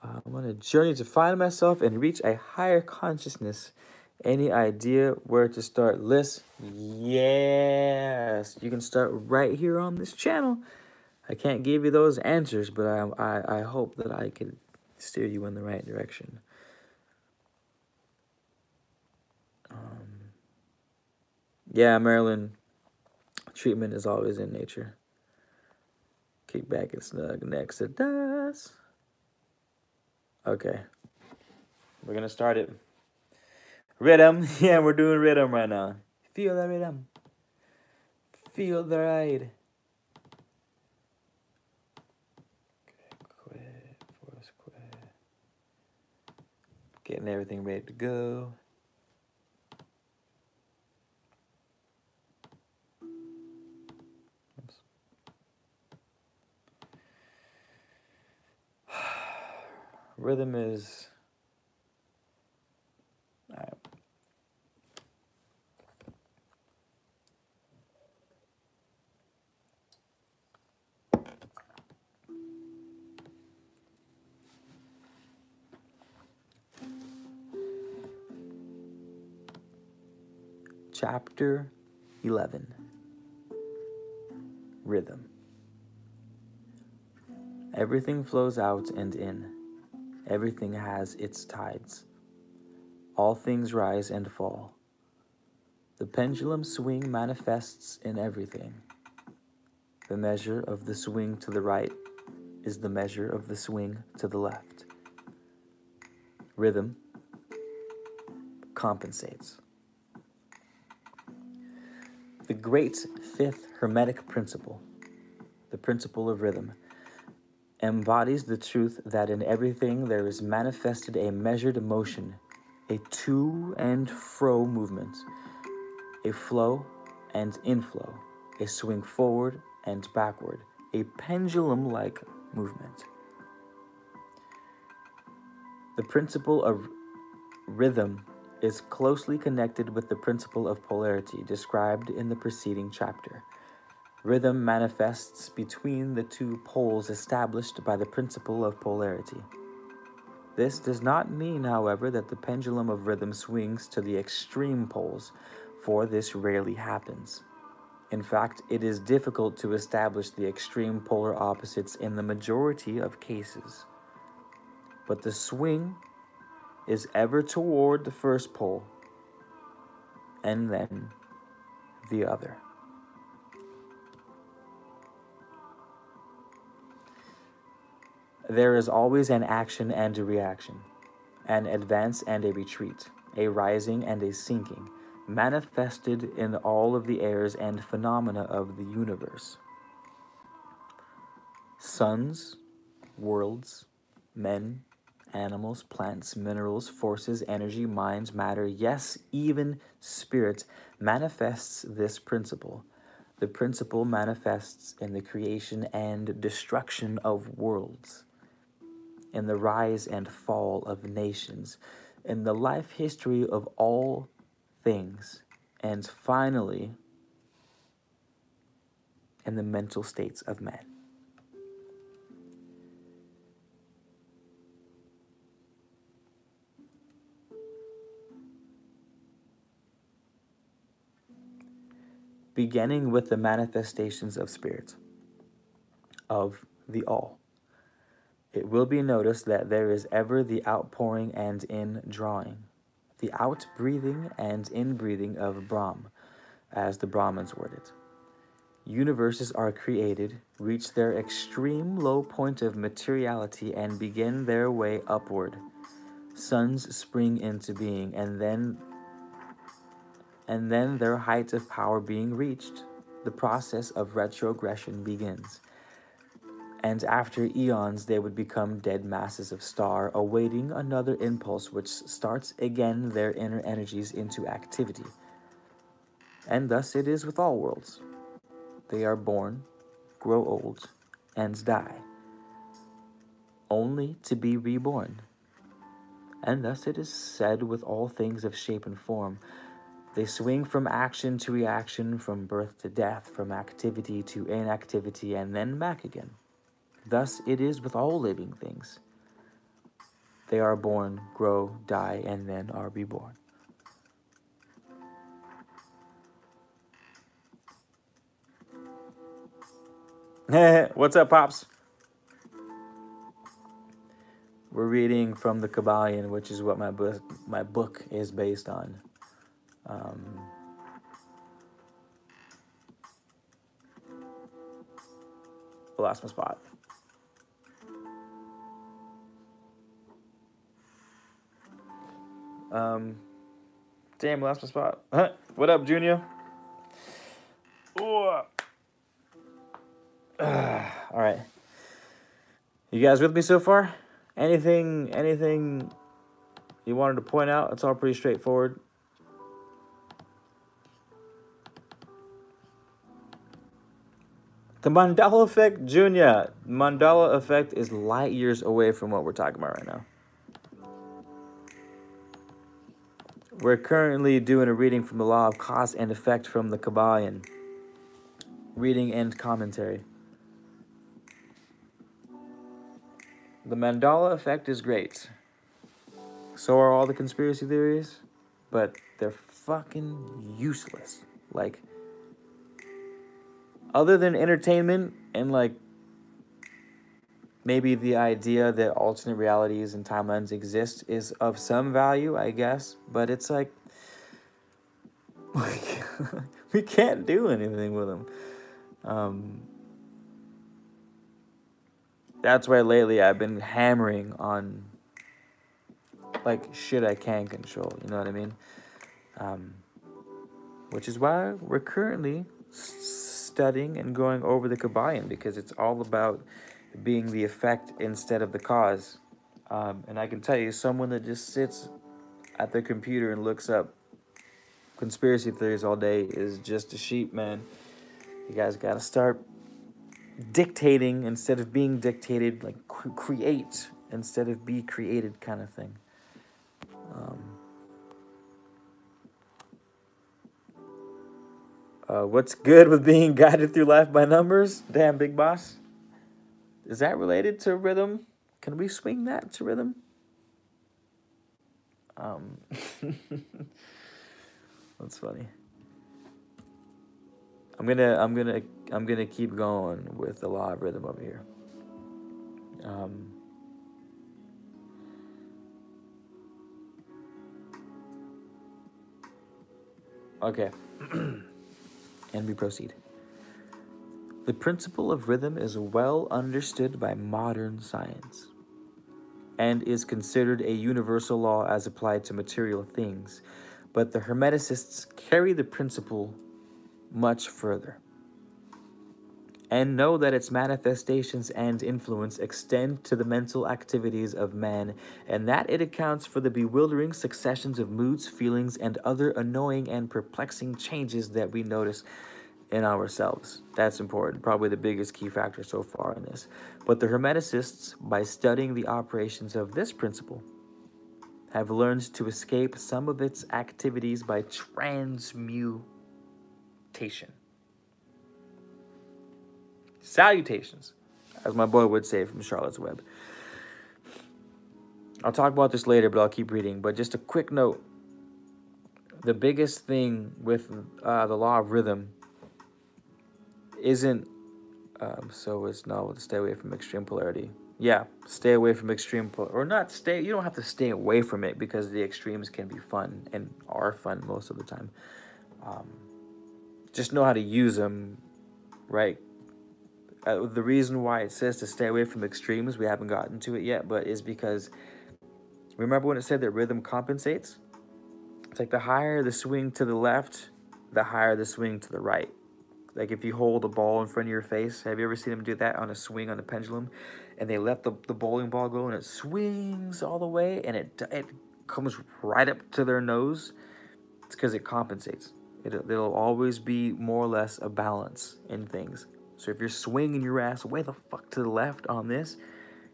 I'm on a journey to find myself and reach a higher consciousness. Any idea where to start? List? Yes. You can start right here on this channel. I can't give you those answers, but I hope that I can steer you in the right direction. Yeah, Marilyn, treatment is always in nature. Kick back and snug next to us. Okay. We're going to start it. Rhythm. Yeah, we're doing rhythm right now. Feel the rhythm. Feel the ride. Quit. Force quit. Getting everything ready to go. Oops. Rhythm is... All right. Chapter 11. Rhythm. Everything flows out and in. Everything has its tides. All things rise and fall. The pendulum swing manifests in everything. The measure of the swing to the right is the measure of the swing to the left. Rhythm compensates. The great fifth hermetic principle, the principle of rhythm, embodies the truth that in everything there is manifested a measured motion, a to and fro movement, a flow and inflow, a swing forward and backward, a pendulum-like movement. The principle of rhythm is closely connected with the principle of polarity described in the preceding chapter. Rhythm manifests between the two poles established by the principle of polarity. This does not mean, however, that the pendulum of rhythm swings to the extreme poles, for this rarely happens. In fact, it is difficult to establish the extreme polar opposites in the majority of cases. But the swing is ever toward the first pole, and then the other. There is always an action and a reaction, an advance and a retreat, a rising and a sinking, manifested in all of the airs and phenomena of the universe. Suns, worlds, men, animals, plants, minerals, forces, energy, minds, matter, yes, even spirit manifests this principle. The principle manifests in the creation and destruction of worlds, in the rise and fall of nations, in the life history of all things, and finally, in the mental states of man. Beginning with the manifestations of spirit, of the all. It will be noticed that there is ever the outpouring and indrawing, the outbreathing and inbreathing of Brahm, as the Brahmins word it. Universes are created, reach their extreme low point of materiality, and begin their way upward. Suns spring into being, and then their height of power being reached, the process of retrogression begins. And after eons, they would become dead masses of star, awaiting another impulse which starts again their inner energies into activity. And thus it is with all worlds. They are born, grow old, and die, only to be reborn. And thus it is said with all things of shape and form. They swing from action to reaction, from birth to death, from activity to inactivity, and then back again. Thus it is with all living things. They are born, grow, die, and then are reborn. What's up, Pops? We're reading from the Kybalion, which is what my book is based on. I lost my spot. Damn, lost my spot. What up, Junior? All right. You guys with me so far? Anything you wanted to point out? It's all pretty straightforward. The Mandala effect, Junior. Mandala effect is light years away from what we're talking about right now. We're currently doing a reading from the Law of Cause and Effect from the Kybalion. Reading and commentary. The Mandala effect is great. So are all the conspiracy theories, but they're fucking useless. Like, other than entertainment and like maybe the idea that alternate realities and timelines exist is of some value, I guess, but it's like we can't do anything with them. That's why lately I've been hammering on like shit I can control, you know what I mean? Which is why we're currently studying and going over the Kybalion, because it's all about being the effect instead of the cause. And I can tell you, someone that just sits at their computer and looks up conspiracy theories all day is just a sheep, man. You guys got to start dictating instead of being dictated, like create instead of be created kind of thing. What's good with being guided through life by numbers? Damn, big boss. Is that related to rhythm? Can we swing that to rhythm? That's funny. I'm gonna keep going with the law of rhythm over here. Okay. And we proceed. The principle of rhythm is well understood by modern science and is considered a universal law as applied to material things, but the Hermeticists carry the principle much further and know that its manifestations and influence extend to the mental activities of man, and that it accounts for the bewildering successions of moods, feelings, and other annoying and perplexing changes that we notice in ourselves. That's important, probably the biggest key factor so far in this. But the Hermeticists, by studying the operations of this principle, have learned to escape some of its activities by transmutation. Salutations, as my boy would say from Charlotte's Web. I'll talk about this later, but I'll keep reading. But just a quick note. The biggest thing with the law of rhythm isn't, so it's no, stay away from extreme polarity. Yeah, stay away from extreme or not stay, you don't have to stay away from it because the extremes can be fun and are fun most of the time. Just know how to use them, right? The reason why it says to stay away from extremes, we haven't gotten to it yet, but is because, remember when it said that rhythm compensates? It's like the higher the swing to the left, the higher the swing to the right. Like if you hold a ball in front of your face, have you ever seen them do that on a swing on the pendulum? And they let the bowling ball go and it swings all the way and it comes right up to their nose. It's because it compensates. It'll always be more or less a balance in things. So if you're swinging your ass way the fuck to the left on this,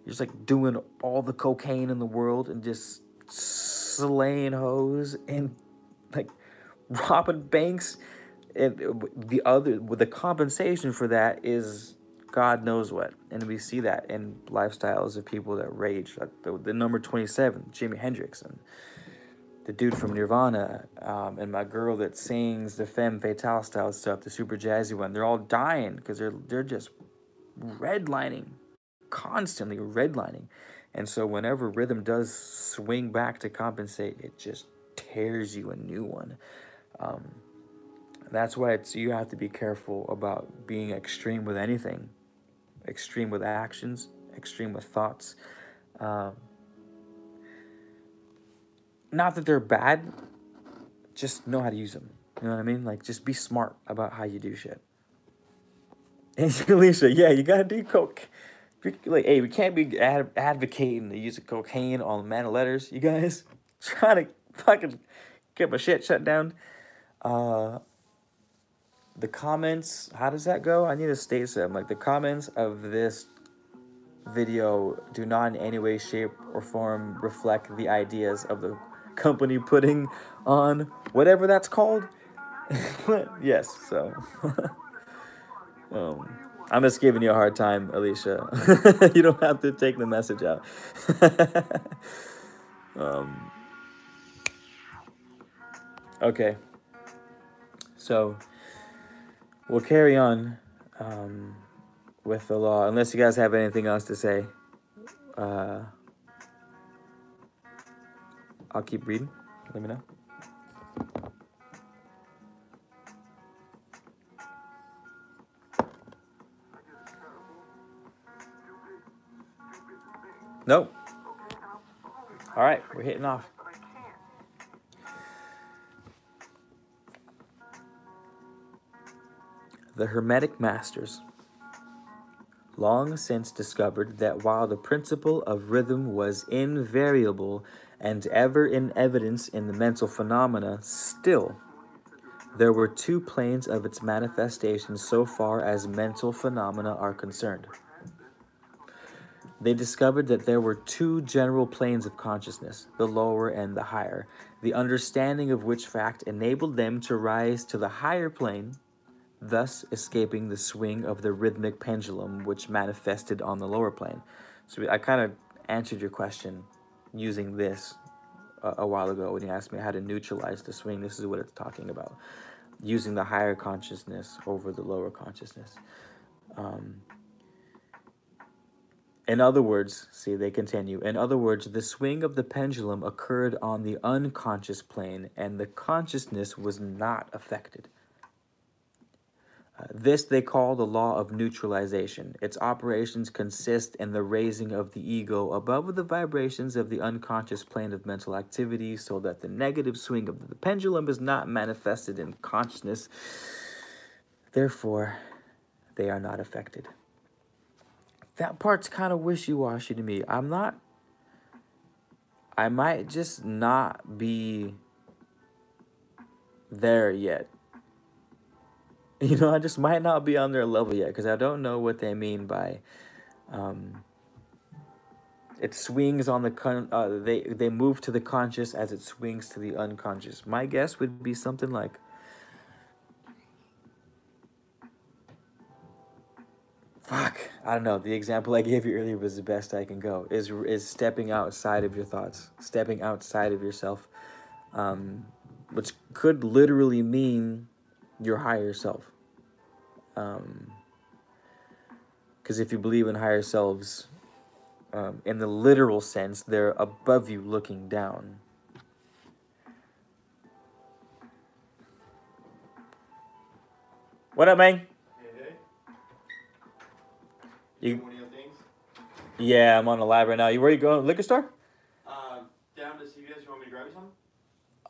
you're just like doing all the cocaine in the world and just slaying hoes and like robbing banks. And the compensation for that is God knows what. And we see that in lifestyles of people that rage. Like the number 27, Jimi Hendrix, and the dude from Nirvana, and my girl that sings the femme fatale style stuff, the super jazzy one. They're all dying because they're just redlining, constantly redlining. And so whenever rhythm does swing back to compensate, it just tears you a new one. That's why you have to be careful about being extreme with anything. Extreme with actions, extreme with thoughts. Not that they're bad, just know how to use them. You know what I mean? Like, just be smart about how you do shit. And Alicia, yeah, you gotta do coke. Like, hey, we can't be advocating the use of cocaine on man of letters, you guys. Trying to fucking get my shit shut down. The comments, how does that go? I need to state something. Like, the comments of this video do not in any way, shape, or form reflect the ideas of the company putting on whatever that's called. Yes, so I'm just giving you a hard time, Alicia. You don't have to take the message out. Okay, so we'll carry on with the law, unless you guys have anything else to say. I'll keep reading. Let me know. Nope. All right, we're hitting off. The Hermetic Masters long since discovered that while the principle of rhythm was invariable and ever in evidence in the mental phenomena, still there were two planes of its manifestation so far as mental phenomena are concerned. They discovered that there were two general planes of consciousness, the lower and the higher, the understanding of which fact enabled them to rise to the higher plane thus escaping the swing of the rhythmic pendulum which manifested on the lower plane. So I kind of answered your question using this a while ago when you asked me how to neutralize the swing. This is what it's talking about. Using the higher consciousness over the lower consciousness. In other words, see, they continue. In other words, the swing of the pendulum occurred on the unconscious plane and the consciousness was not affected. This they call the law of neutralization. Its operations consist in the raising of the ego above the vibrations of the unconscious plane of mental activity so that the negative swing of the pendulum is not manifested in consciousness. Therefore, they are not affected. That part's kind of wishy-washy to me. I might just not be there yet. You know, I just might not be on their level yet because I don't know what they mean by it swings on the they move to the conscious as it swings to the unconscious. My guess would be something like I don't know. The example I gave you earlier was the best I can go. Is stepping outside of your thoughts, stepping outside of yourself, which could literally mean your higher self. Because if you believe in higher selves, in the literal sense, they're above you looking down. What up, man? Hey. You? One of your things? Yeah, I'm on the live right now. Where you going? Liquor store? Down to CVS. You want me to grab you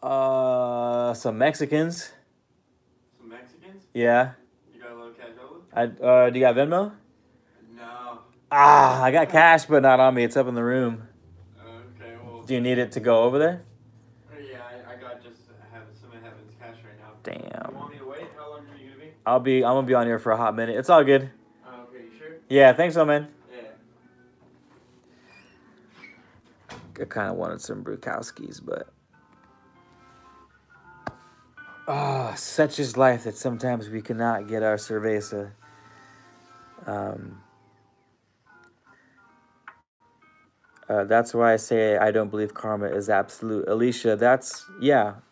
some? Some Mexicans. Some Mexicans? Yeah. You got a little cash over? Do you got Venmo? No. I got cash, but not on me. It's up in the room. Okay, well. Do you need it to go over there? Yeah, I got just some of Heaven's cash right now. Damn. You want me to wait? How long are you gonna be? I'm gonna be on here for a hot minute. It's all good. Okay, you sure? Yeah, thanks so, man. Yeah. I kind of wanted some Brukowskis, but such is life that sometimes we cannot get our cerveza. That's why I say I don't believe karma is absolute. Alicia,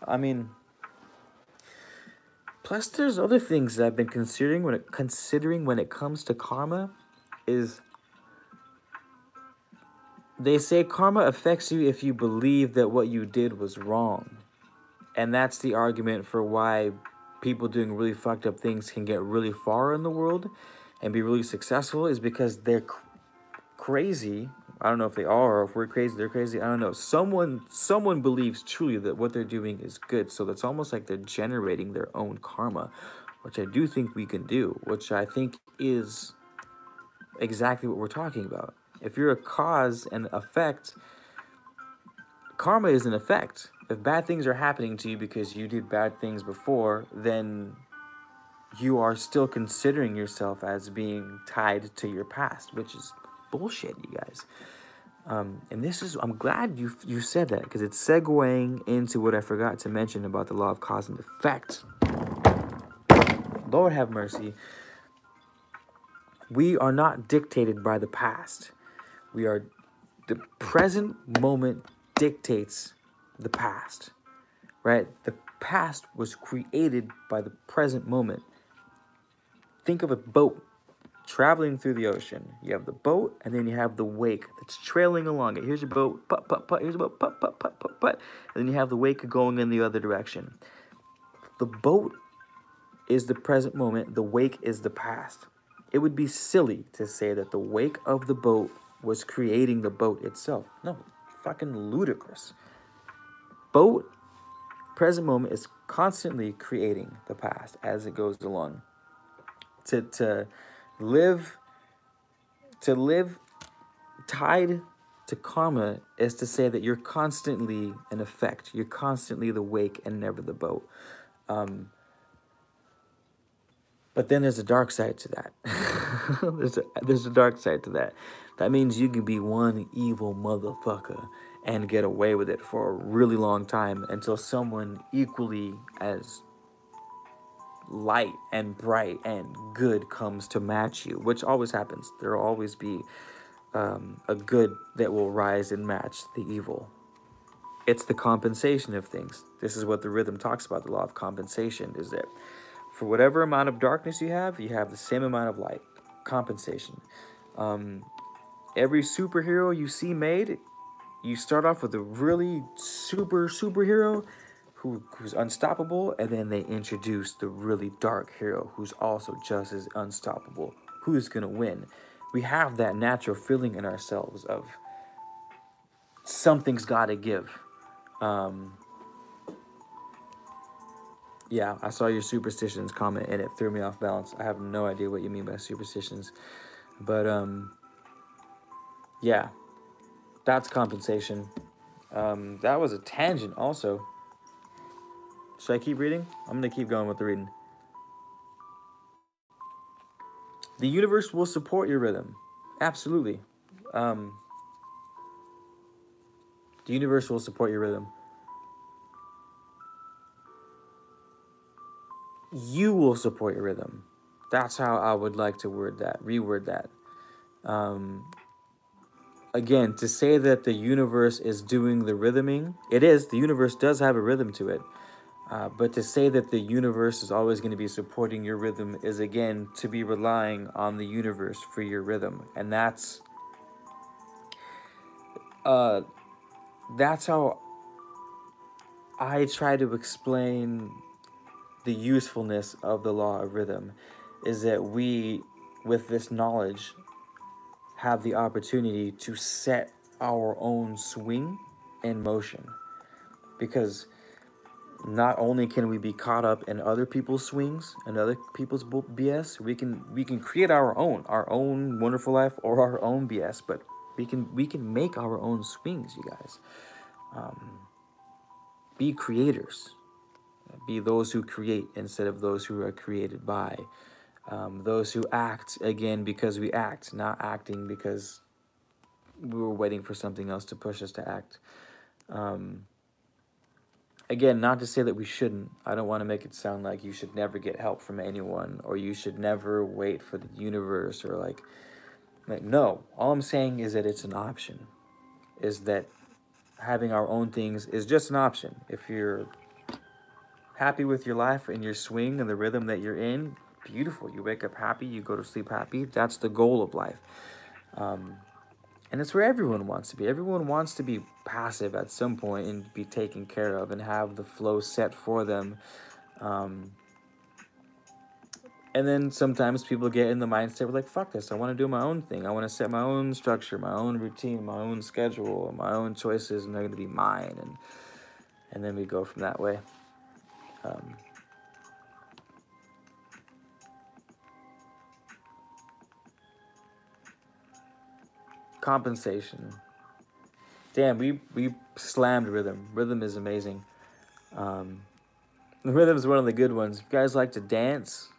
I mean, plus there's other things that I've been considering when it comes to karma is they say karma affects you if you believe that what you did was wrong. And that's the argument for why people doing really fucked up things can get really far in the world and be really successful is because they're crazy. I don't know if they are or if we're crazy, they're crazy. I don't know. Someone believes truly that what they're doing is good. So that's almost like they're generating their own karma, which I do think we can do, which I think is exactly what we're talking about. If you're a cause and effect, karma is an effect. If bad things are happening to you because you did bad things before, then you are still considering yourself as being tied to your past, which is bullshit, you guys. And this is, I'm glad you said that because it's segueing into what I forgot to mention about the law of cause and effect. Lord have mercy. We are not dictated by the past. The present moment dictates the past, right? The past was created by the present moment. Think of a boat traveling through the ocean. You have the boat, and then you have the wake that's trailing along it. Here's your boat, put, put, put. Here's your boat, put, put, put, put, put. And then you have the wake going in the other direction. The boat is the present moment. The wake is the past. It would be silly to say that the wake of the boat was creating the boat itself. No, fucking ludicrous. Boat, present moment, is constantly creating the past as it goes along. To live tied to karma is to say that you're constantly an effect. You're constantly the wake and never the boat. But then there's a dark side to that. there's a dark side to that. That means you can be one evil motherfucker and get away with it for a really long time until someone equally as light and bright and good comes to match you, which always happens. There will always be a good that will rise and match the evil. It's the compensation of things. This is what the rhythm talks about, the law of compensation, is that for whatever amount of darkness you have the same amount of light. Compensation. Every superhero you see made, you start off with a really superhero who's unstoppable, and then they introduce the really dark hero who's also just as unstoppable. Who's gonna win? We have that natural feeling in ourselves of something's gotta give. Yeah, I saw your superstitions comment and it threw me off balance. I have no idea what you mean by superstitions. But yeah, that's compensation. That was a tangent also. Should I keep reading? I'm gonna keep going with the reading. The universe will support your rhythm. Absolutely. The universe will support your rhythm. You will support your rhythm. That's how I would like to reword that. Again, to say that the universe is doing the rhythming, it is. The universe does have a rhythm to it. But to say that the universe is always going to be supporting your rhythm is, again, to be relying on the universe for your rhythm. And that's how I try to explain the usefulness of the law of rhythm, is that we, with this knowledge, have the opportunity to set our own swing in motion. Because not only can we be caught up in other people's swings and other people's BS, we can create our own wonderful life or our own BS, but we can make our own swings, you guys. Be creators. Be those who create instead of those who are created by. Those who act, again, because we act, not acting because we were waiting for something else to push us to act. Again, not to say that we shouldn't. I don't want to make it sound like you should never get help from anyone, or you should never wait for the universe, or like no. All I'm saying is that it's an option. Is that having our own things is just an option. If you're happy with your life and your swing and the rhythm that you're in, beautiful. You wake up happy, you go to sleep happy. That's the goal of life. And it's where everyone wants to be. Everyone wants to be passive at some point and be taken care of and have the flow set for them. And then sometimes people get in the mindset, like, fuck this, I want to do my own thing. I want to set my own structure, my own routine, my own schedule, my own choices, and they're going to be mine. And then we go from that way. Compensation. Damn, we slammed rhythm. Rhythm is amazing. Rhythm is one of the good ones. If you guys like to dance,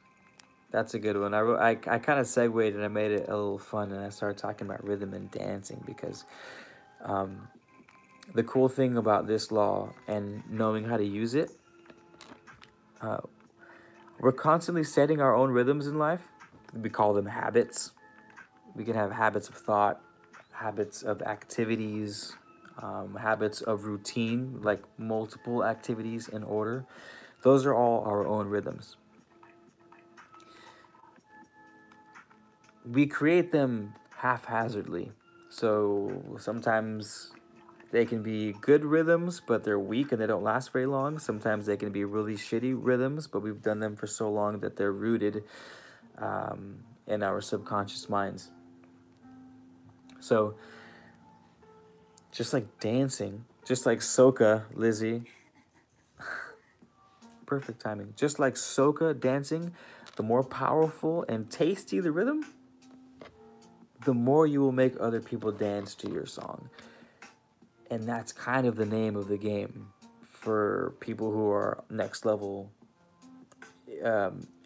that's a good one. I kind of segued and I made it a little fun, and I started talking about rhythm and dancing because the cool thing about this law and knowing how to use it, we're constantly setting our own rhythms in life. We call them habits. We can have habits of thought, habits of activities, habits of routine, like multiple activities in order. Those are all our own rhythms. We create them haphazardly. So sometimes they can be good rhythms, but they're weak and they don't last very long. Sometimes they can be really shitty rhythms, but we've done them for so long that they're rooted in our subconscious minds. So just like dancing, just like soca, Lizzie, perfect timing. Just like soca dancing, the more powerful and tasty the rhythm, the more you will make other people dance to your song. And that's kind of the name of the game for people who are next level.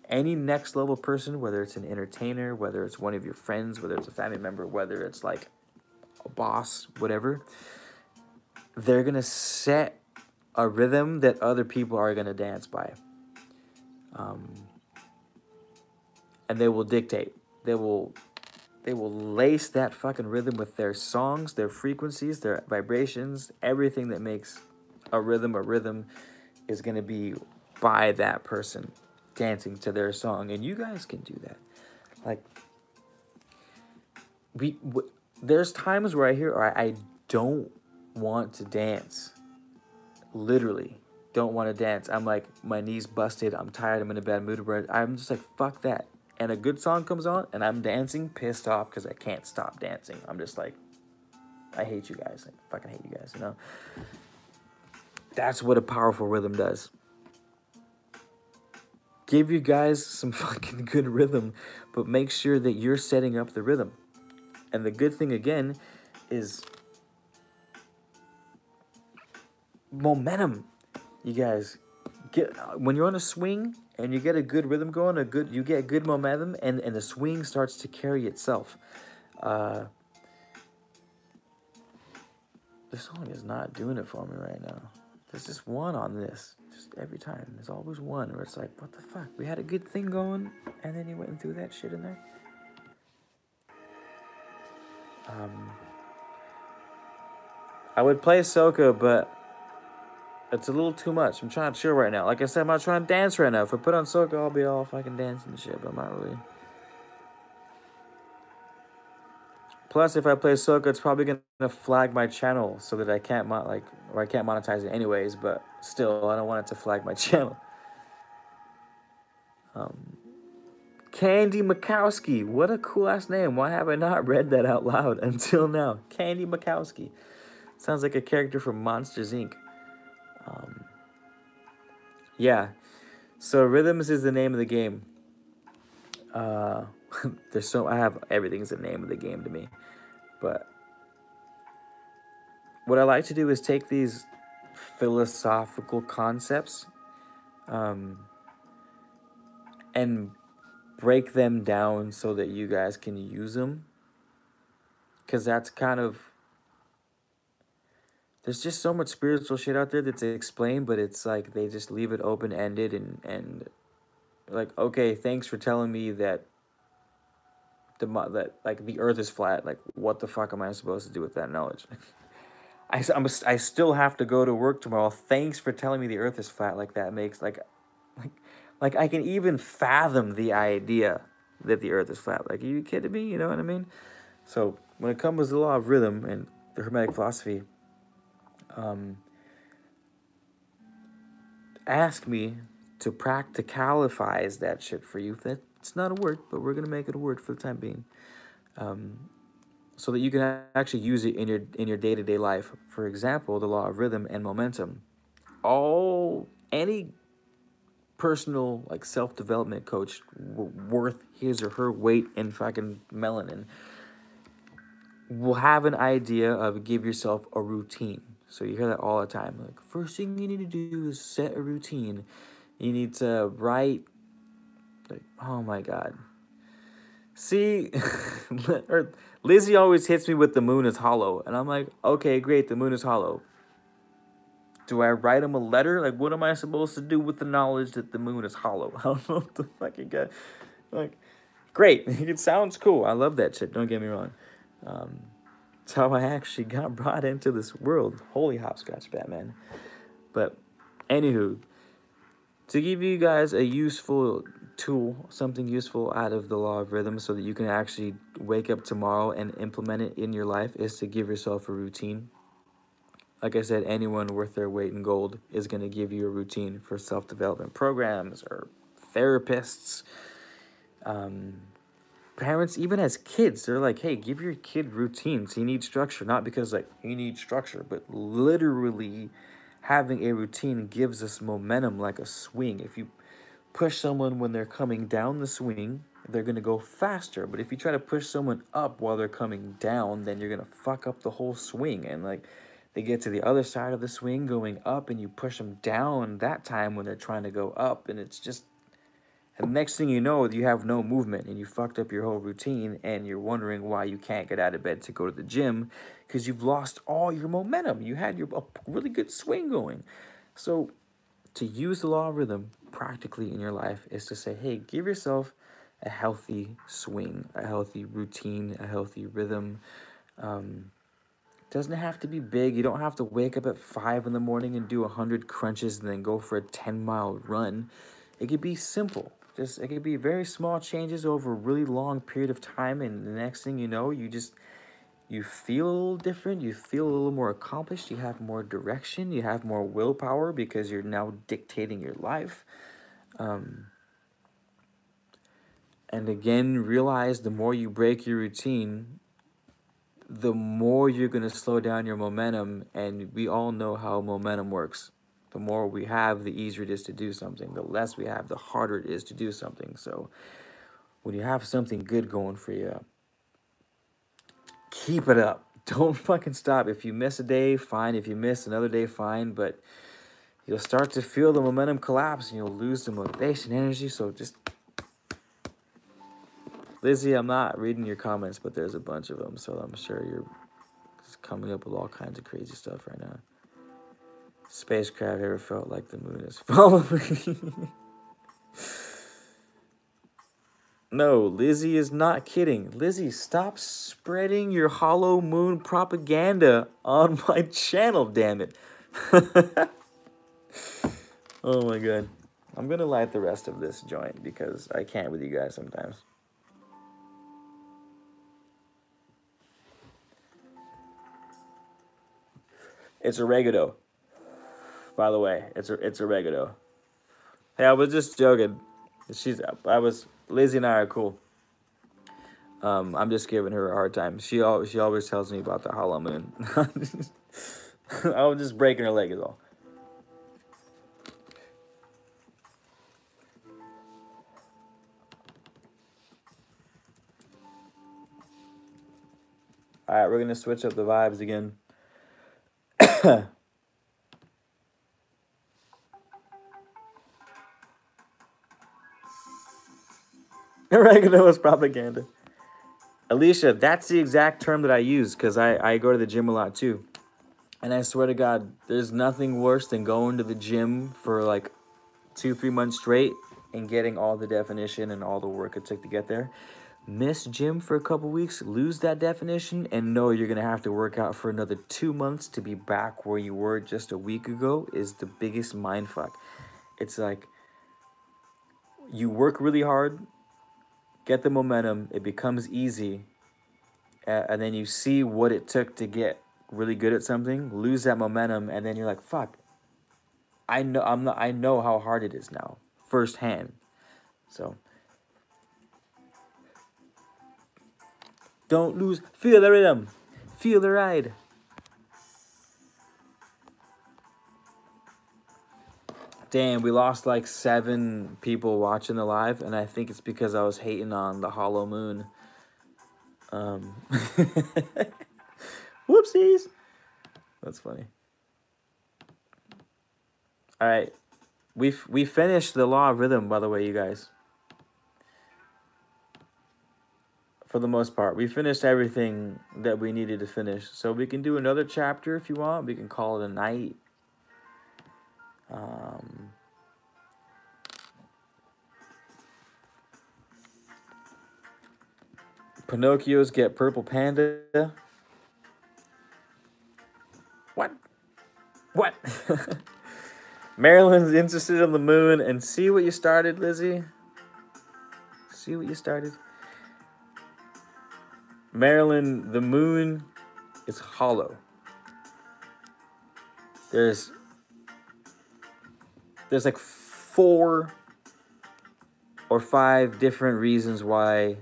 Any next level person, whether it's an entertainer, whether it's one of your friends, whether it's a family member, whether it's like a boss, whatever, they're going to set a rhythm that other people are going to dance by. and they will dictate. They will lace that fucking rhythm with their songs, their frequencies, their vibrations. Everything that makes a rhythm is going to be by that person dancing to their song. And you guys can do that. Like, there's times where I hear, or I don't want to dance. Literally don't want to dance. I'm like, my knees busted, I'm tired, I'm in a bad mood, I'm just like, fuck that. And a good song comes on and I'm dancing, pissed off because I can't stop dancing. I'm just like, I hate you guys. I fucking hate you guys, you know? That's what a powerful rhythm does. Give you guys some fucking good rhythm, but make sure that you're setting up the rhythm. And the good thing, again, is momentum. You guys get, when you're on a swing and you get a good rhythm going, you get good momentum, and the swing starts to carry itself. This song is not doing it for me right now. There's just one on this. Just every time. There's always one where it's like, what the fuck? We had a good thing going, and then you went and threw that shit in there. I would play soca, but it's a little too much. I'm trying to chill right now. Like I said, I'm not trying to dance right now. If I put on soca, I'll be all fucking dancing and shit, but I'm not really. Plus, if I play soca, it's probably gonna flag my channel so that I can't monetize it anyways. But still, I don't want it to flag my channel. Candy Makowski, what a cool ass name. Why have I not read that out loud until now? Candy Makowski, sounds like a character from Monsters Inc. Yeah, so rhythms is the name of the game. I have everything's the name of the game to me. But what I like to do is take these philosophical concepts and break them down so that you guys can use them. Because that's kind of... There's just so much spiritual shit out there that's explained, but it's like they just leave it open-ended and like, okay, thanks for telling me that the earth is flat. Like, what the fuck am I supposed to do with that knowledge? I still have to go to work tomorrow. Thanks for telling me the earth is flat. Like, that makes like I can even fathom the idea that the earth is flat. Like, are you kidding me? You know what I mean? So when it comes to the law of rhythm and the hermetic philosophy, ask me to practicalize that shit for you. It's not a word, but we're gonna make it a word for the time being, so that you can actually use it in your day-to-day life. For example, the law of rhythm and momentum. Any personal like self-development coach worth his or her weight in fucking melanin will have an idea of give yourself a routine. So you hear that all the time. Like, first thing you need to do is set a routine. You need to write. Like, oh my God. See, Lizzie always hits me with the moon is hollow. And I'm like, okay, great, the moon is hollow. Do I write him a letter? Like, what am I supposed to do with the knowledge that the moon is hollow? I don't know what the fucking guy. Like, great. It sounds cool. I love that shit. Don't get me wrong. It's how I actually got brought into this world. Holy hopscotch, Batman. But, anywho, to give you guys a useful tool, something useful out of the law of rhythm so that you can actually wake up tomorrow and implement it in your life, is to give yourself a routine. Like I said, anyone worth their weight in gold is going to give you a routine for self-development programs or therapists. Parents, even as kids, they're like, hey, give your kid routines. He needs structure, not because like he needs structure, but literally having a routine gives us momentum like a swing. If you push someone when they're coming down the swing, they're going to go faster. But if you try to push someone up while they're coming down, then you're going to fuck up the whole swing. And like, they get to the other side of the swing going up and you push them down that time when they're trying to go up. And it's just, and the next thing you know, you have no movement and you fucked up your whole routine and you're wondering why you can't get out of bed to go to the gym because you've lost all your momentum. You had a really good swing going. So to use the law of rhythm practically in your life is to say, hey, give yourself a healthy swing, a healthy routine, a healthy rhythm. Doesn't have to be big. You don't have to wake up at 5 in the morning and do 100 crunches and then go for a 10-mile run. It could be simple. It could be very small changes over a really long period of time, and the next thing you know, you feel a little different. You feel a little more accomplished. You have more direction. You have more willpower because you're now dictating your life. And again, realize the more you break your routine, the more you're going to slow down your momentum. And we all know how momentum works. The more we have, the easier it is to do something. The less we have, the harder it is to do something. So when you have something good going for you, keep it up. Don't fucking stop. If you miss a day, fine. If you miss another day, fine. But you'll start to feel the momentum collapse and you'll lose the motivation, energy. So just... Lizzie, I'm not reading your comments, but there's a bunch of them, so I'm sure you're just coming up with all kinds of crazy stuff right now. Spacecraft ever felt like the moon is following? No, Lizzie is not kidding. Lizzie, stop spreading your hollow moon propaganda on my channel, damn it. Oh my god. I'm gonna light the rest of this joint because I can't with you guys sometimes. It's oregano, by the way. It's oregano. Hey, I was just joking. Lizzie and I are cool. I'm just giving her a hard time. She always tells me about the hollow moon. I was just breaking her leg is all. All right, we're gonna switch up the vibes again. Oregano is propaganda. Alicia, that's the exact term that I use because I go to the gym a lot too. And I swear to God, there's nothing worse than going to the gym for like 2-3 months straight and getting all the definition and all the work it took to get there. Miss gym for a couple weeks, lose that definition, and know you're going to have to work out for another 2 months to be back where you were just a week ago is the biggest mindfuck. It's like you work really hard, get the momentum, it becomes easy, and then you see what it took to get really good at something, lose that momentum, and then you're like, fuck, I know how hard it is now, firsthand. So don't lose, feel the rhythm, feel the ride. Damn, we lost like 7 people watching the live, and I think it's because I was hating on the hollow moon. Whoopsies. That's funny. All right, we finished the law of rhythm, by the way, you guys. For the most part, we finished everything that we needed to finish. So we can do another chapter if you want. We can call it a night. Pinocchios get purple panda. What? Maryland's interested in the moon, and see what you started, Lizzie? See what you started? Maryland, the moon is hollow. There's like 4 or 5 different reasons why.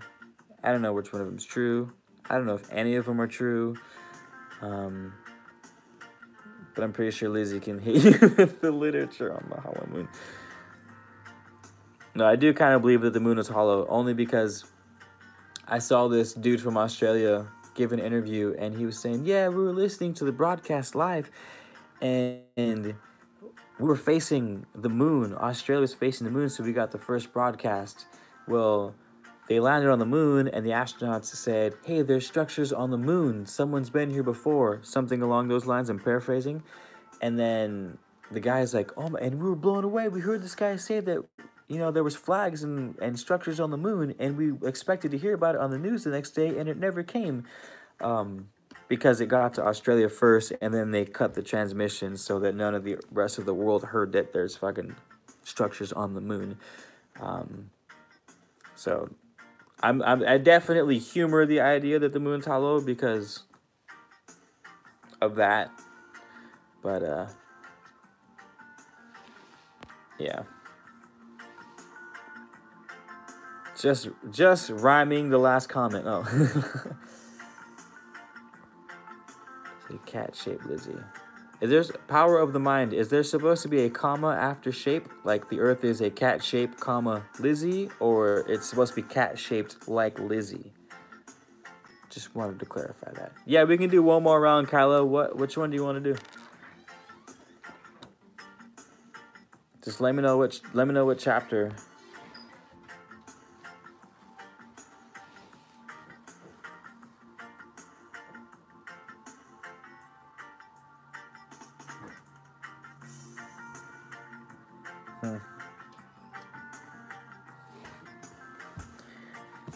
I don't know which one of them is true. I don't know if any of them are true. But I'm pretty sure Lizzie can hit you with the literature on the hollow moon. No, I do kind of believe that the moon is hollow, only because I saw this dude from Australia give an interview, and he was saying, yeah, we were listening to the broadcast live, and we were facing the moon. Australia was facing the moon, so we got the first broadcast. Well, they landed on the moon, and the astronauts said, hey, there's structures on the moon. Someone's been here before. Something along those lines. I'm paraphrasing. And then the guy's like, oh, and we were blown away. We heard this guy say that you know, there was flags and structures on the moon, and we expected to hear about it on the news the next day, and it never came. Because it got to Australia first, and then they cut the transmission so that none of the rest of the world heard that there's fucking structures on the moon. So I definitely humor the idea that the moon's hollow because of that. But yeah. Just rhyming the last comment. Oh. A cat-shaped Lizzie. Is there's power of the mind? Is there supposed to be a comma after shape, like the Earth is a cat-shaped, comma Lizzie, or it's supposed to be cat-shaped like Lizzie? Just wanted to clarify that. Yeah, we can do one more round, Kylo. Which one do you want to do? Just let me know what chapter.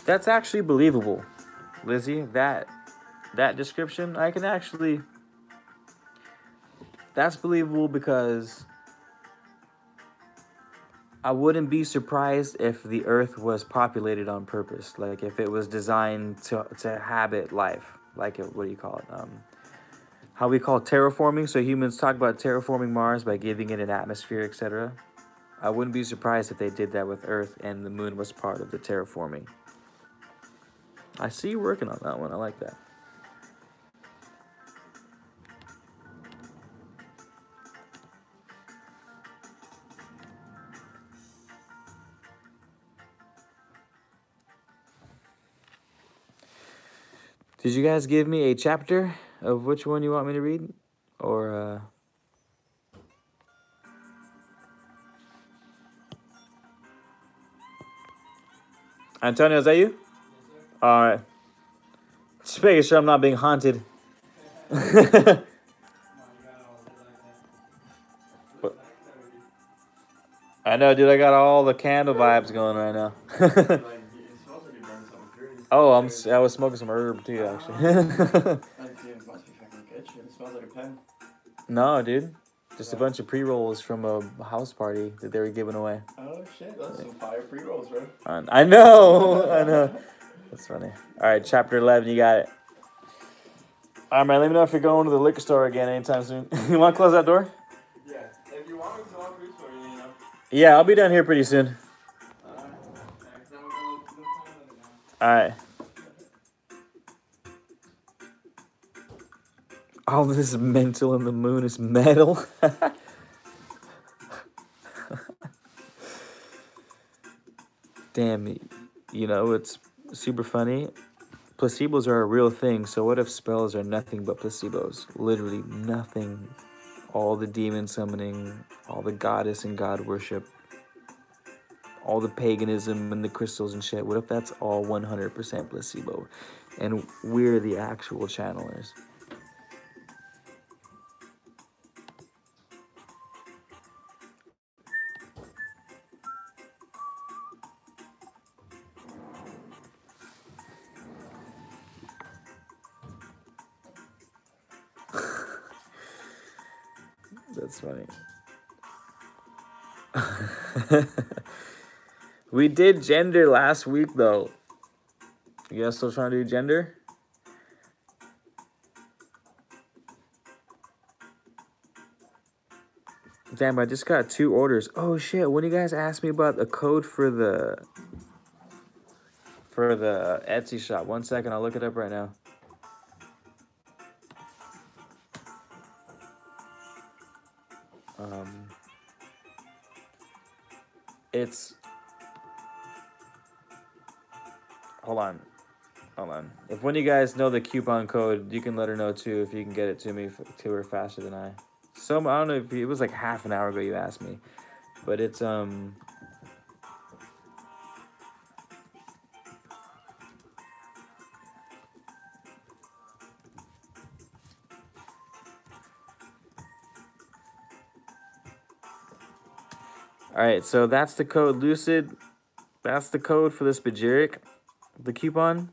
That's actually believable, Lizzie. That description, I can actually. That's believable because I wouldn't be surprised if the Earth was populated on purpose, like if it was designed to habit life, like what do you call it? How we call terraforming. So humans talk about terraforming Mars by giving it an atmosphere, etc. I wouldn't be surprised if they did that with Earth and the moon was part of the terraforming. I see you working on that one. I like that. Did you guys give me a chapter of which one you want me to read? Or, Antonio, is that you? All right. Just making sure I'm not being haunted. I know, dude. I got all the candle vibes going right now. Oh, I was smoking some herb too, actually. No, dude. Just a bunch of pre-rolls from a house party that they were giving away. Oh shit, that's some fire pre-rolls, bro. I know, I know. That's funny. All right, chapter 11, you got it. All right, man, let me know if you're going to the liquor store again anytime soon. You want to close that door? Yeah, if you want me to walk this way, you know. Yeah, I'll be down here pretty soon. All right. All this mental and the moon is metal. Damn, you know, it's super funny. Placebos are a real thing, so what if spells are nothing but placebos? Literally nothing. All the demon summoning, all the goddess and god worship, all the paganism and the crystals and shit. What if that's all 100% placebo? And we're the actual channelers. That's funny. We did gender last week, though. You guys still trying to do gender? Damn, I just got 2 orders. Oh shit! When you guys asked me about the code for the Etsy shop, 1 second, I'll look it up right now. It's hold on. If one of you guys know the coupon code, you can let her know too. If you can get it to her faster than I. I don't know if it was like half an hour ago you asked me, but it's All right, so that's the code, Lucid. That's the code for this Bajiric, the coupon.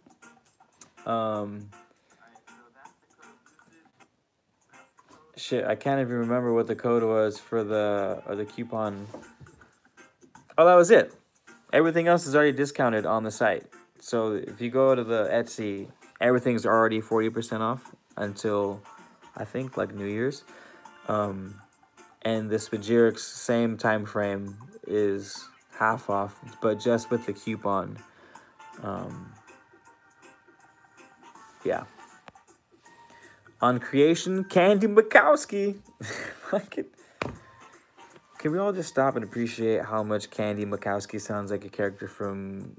Shit, I can't even remember what the code was for the coupon. Oh, that was it. Everything else is already discounted on the site. So if you go to the Etsy, everything's already 40% off until I think like New Year's. And this Bajiric's same time frame is half off, but just with the coupon. Yeah. On creation, Candy Makowski. Can we all just stop and appreciate how much Candy Makowski sounds like a character from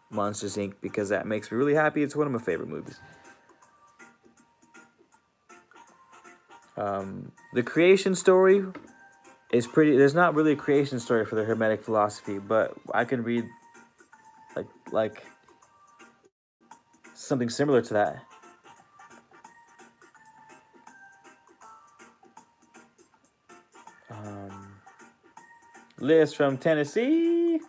Monsters, Inc., because that makes me really happy. It's one of my favorite movies. The creation story is pretty... There's not really a creation story for the Hermetic philosophy, but I can read like something similar to that. Liz from Tennessee.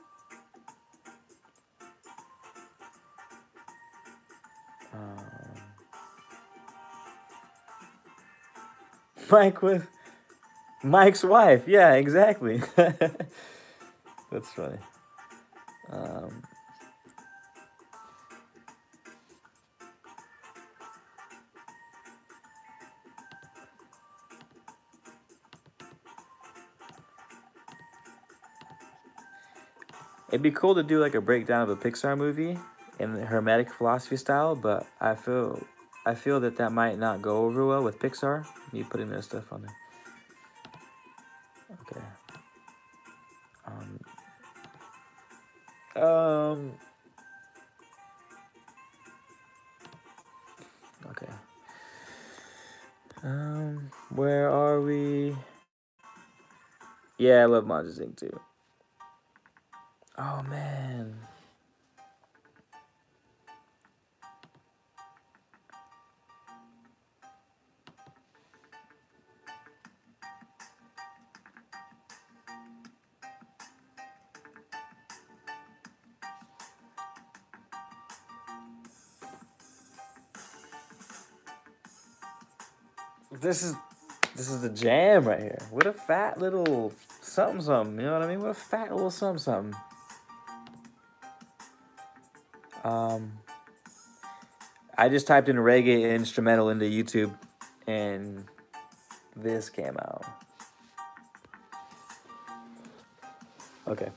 Mike's wife. Yeah, exactly. That's funny. It'd be cool to do like a breakdown of a Pixar movie in the Hermetic philosophy style, but I feel that might not go over well with Pixar. Me putting their stuff on there. Okay. Okay. Where are we? Yeah, I love Monsters Inc. too. Oh man. This is the jam right here. What a fat little something, you know what I mean? What a fat little something. I just typed in reggae instrumental into YouTube, and this came out. Okay.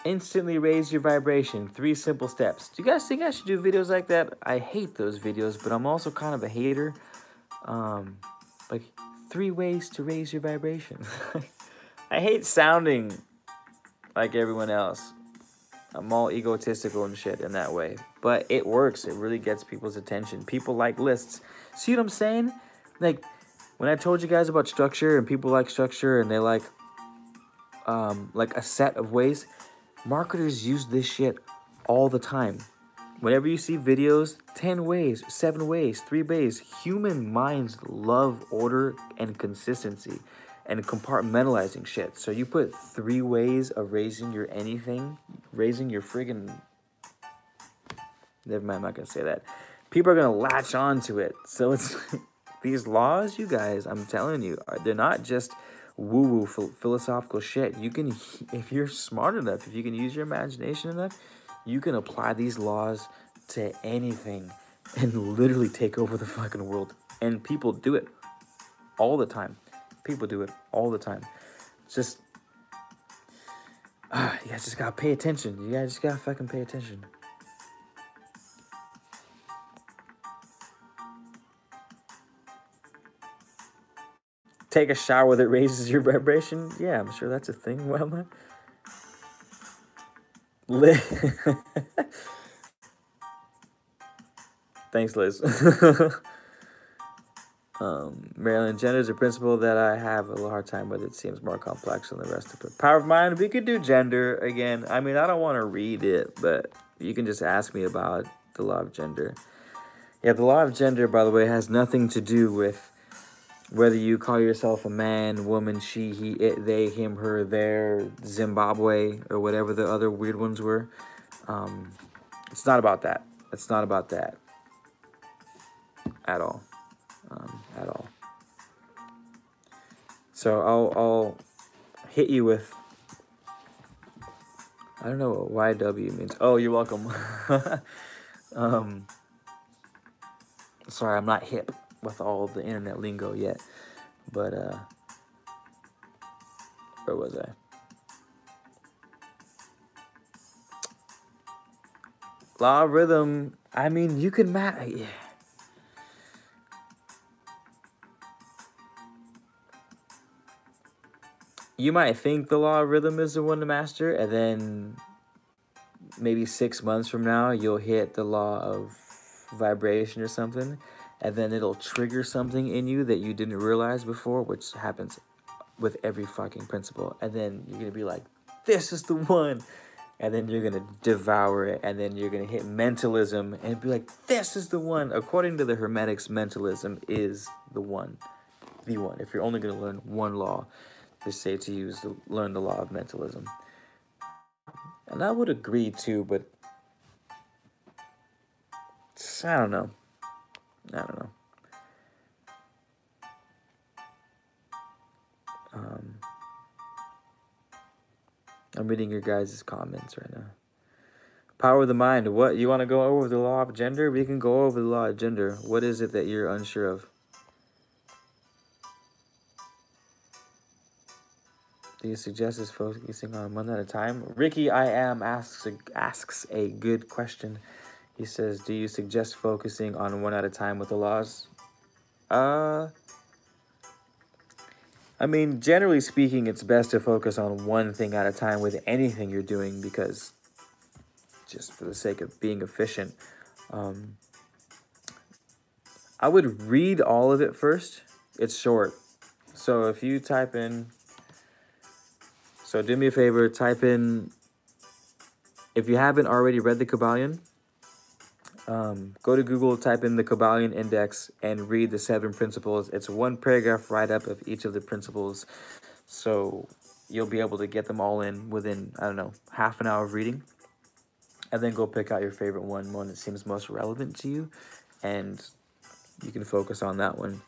Instantly raise your vibration. 3 simple steps. Do you guys think I should do videos like that? I hate those videos, but I'm also kind of a hater. Like 3 ways to raise your vibration. I hate sounding like everyone else. I'm all egotistical and shit in that way. But it works. It really gets people's attention. People like lists. See what I'm saying? Like, when I told you guys about structure, and people like structure, and they like a set of ways, marketers use this shit all the time. Whenever you see videos, 10 ways, 7 ways, 3 ways, human minds love order and consistency and compartmentalizing shit. So you put 3 ways of raising your anything, raising your friggin'... Never mind, I'm not going to say that. People are going to latch on to it. So it's... These laws, you guys, I'm telling you, they're not just woo-woo philosophical shit. You can, if you're smart enough, if you can use your imagination enough, you can apply these laws to anything and literally take over the fucking world. And people do it all the time. People do it all the time. It's just, you guys just gotta pay attention. You guys just gotta fucking pay attention. Take a shower that raises your vibration. Yeah, I'm sure that's a thing. Well, man. Thanks, Liz. Marilyn, gender is a principle that I have a little hard time with. It seems more complex than the rest of it. Power of mind, we could do gender again. I mean, I don't want to read it, but you can just ask me about the law of gender. Yeah, the law of gender, by the way, has nothing to do with whether you call yourself a man, woman, she, he, it, they, him, her, their, Zimbabwe, or whatever the other weird ones were. It's not about that. It's not about that at all. At all. So I'll hit you with, I don't know what YW means. Oh, you're welcome. Sorry, I'm not hip with all the internet lingo yet. But, where was I? Law of rhythm, I mean, you can yeah. You might think the law of rhythm is the one to master, and then maybe 6 months from now, you'll hit the law of vibration or something, and then it'll trigger something in you that you didn't realize before, which happens with every fucking principle. And then you're gonna be like, this is the one. And then you're gonna devour it, and then you're gonna hit mentalism and be like, this is the one. According to the hermetics, mentalism is the one. The one. If you're only gonna learn one law, they say to learn the law of mentalism. And I would agree too, but I don't know. I'm reading your guys' comments right now. Power of the mind. What, you want to go over the law of gender? We can go over the law of gender. What is it that you're unsure of? Do you suggest is focusing on one at a time? Ricky I am asks a good question. He says, do you suggest focusing on one at a time with the laws? I mean, generally speaking, it's best to focus on one thing at a time with anything you're doing, because just for the sake of being efficient. I would read all of it first. It's short. So if you type in, so do me a favor, type in, if you haven't already read the Kybalion, go to Google, type in the Kybalion Index, and read the 7 principles. It's one paragraph write-up of each of the principles. So you'll be able to get them all in within, I don't know, half an hour of reading. And then go pick out your favorite one that seems most relevant to you. And you can focus on that one.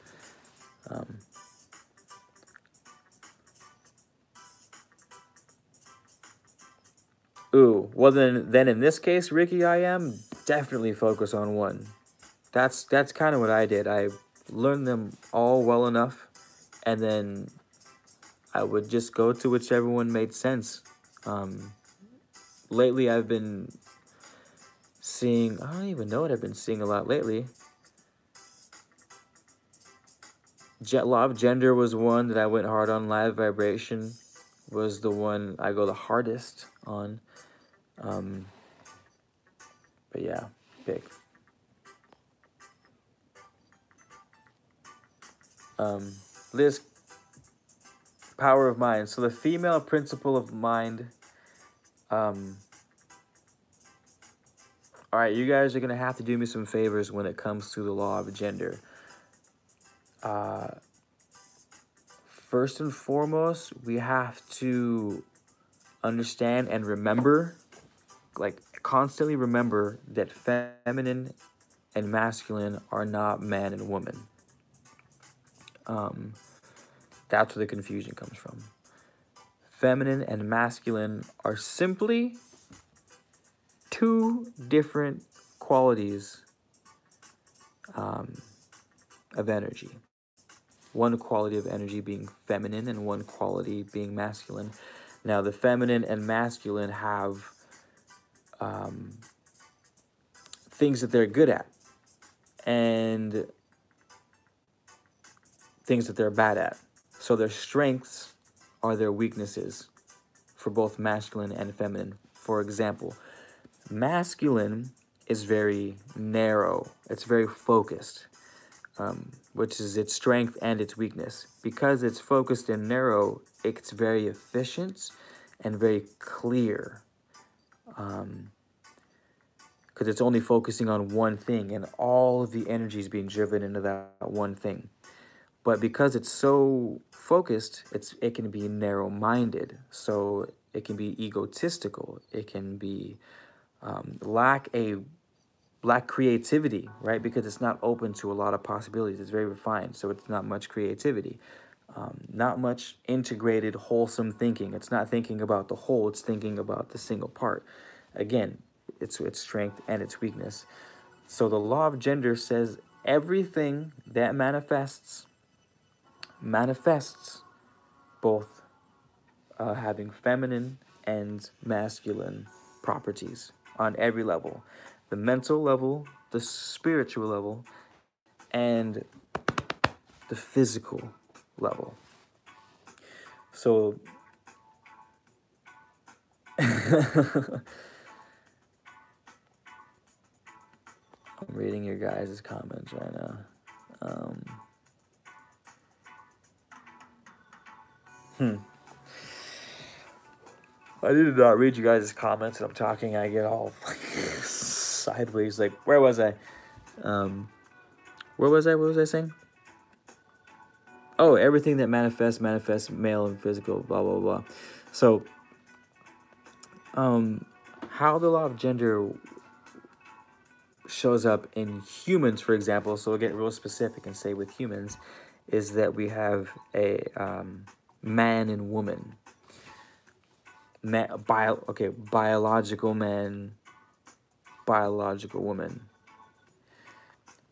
Ooh, well then in this case, Ricky, I am definitely focus on one. That's kind of what I did. I learned them all well enough, and then I would just go to whichever one made sense. Lately, I've been seeing, I don't even know what I've been seeing a lot lately. Law of gender was one that I went hard on. Live vibration was the one I go the hardest on. But yeah, big. Liz, power of mind. So the female principle of mind. All right, you guys are gonna have to do me some favors when it comes to the law of gender. First and foremost, we have to understand and remember, like constantly remember, that feminine and masculine are not man and woman. That's where the confusion comes from. Feminine and masculine are simply 2 different qualities of energy. One quality of energy being feminine and one quality being masculine. Now, the feminine and masculine have things that they're good at and things that they're bad at. So their strengths are their weaknesses for both masculine and feminine. For example, masculine is very narrow. It's very focused, which is its strength and its weakness. Because it's focused and narrow, it's very efficient and very clear. because it's only focusing on one thing, and all of the energy is being driven into that one thing. But because it's so focused, it can be narrow-minded. So it can be egotistical. It can be lack creativity, right? Because it's not open to a lot of possibilities. It's very refined, so it's not much creativity. Not much integrated, wholesome thinking. It's not thinking about the whole, it's thinking about the single part. Again, it's its strength and its weakness. So the law of gender says everything that manifests both having feminine and masculine properties on every level. The mental level, the spiritual level, and the physical level. So I'm reading your guys' comments right now. I did not read you guys' comments. I'm talking, I get all sideways. Like, where was I? What was I saying? Oh, everything that manifests male and physical, blah, blah, blah. So, how the law of gender shows up in humans, for example, so we'll get real specific and say with humans, is that we have a man and woman. Biological man, biological woman.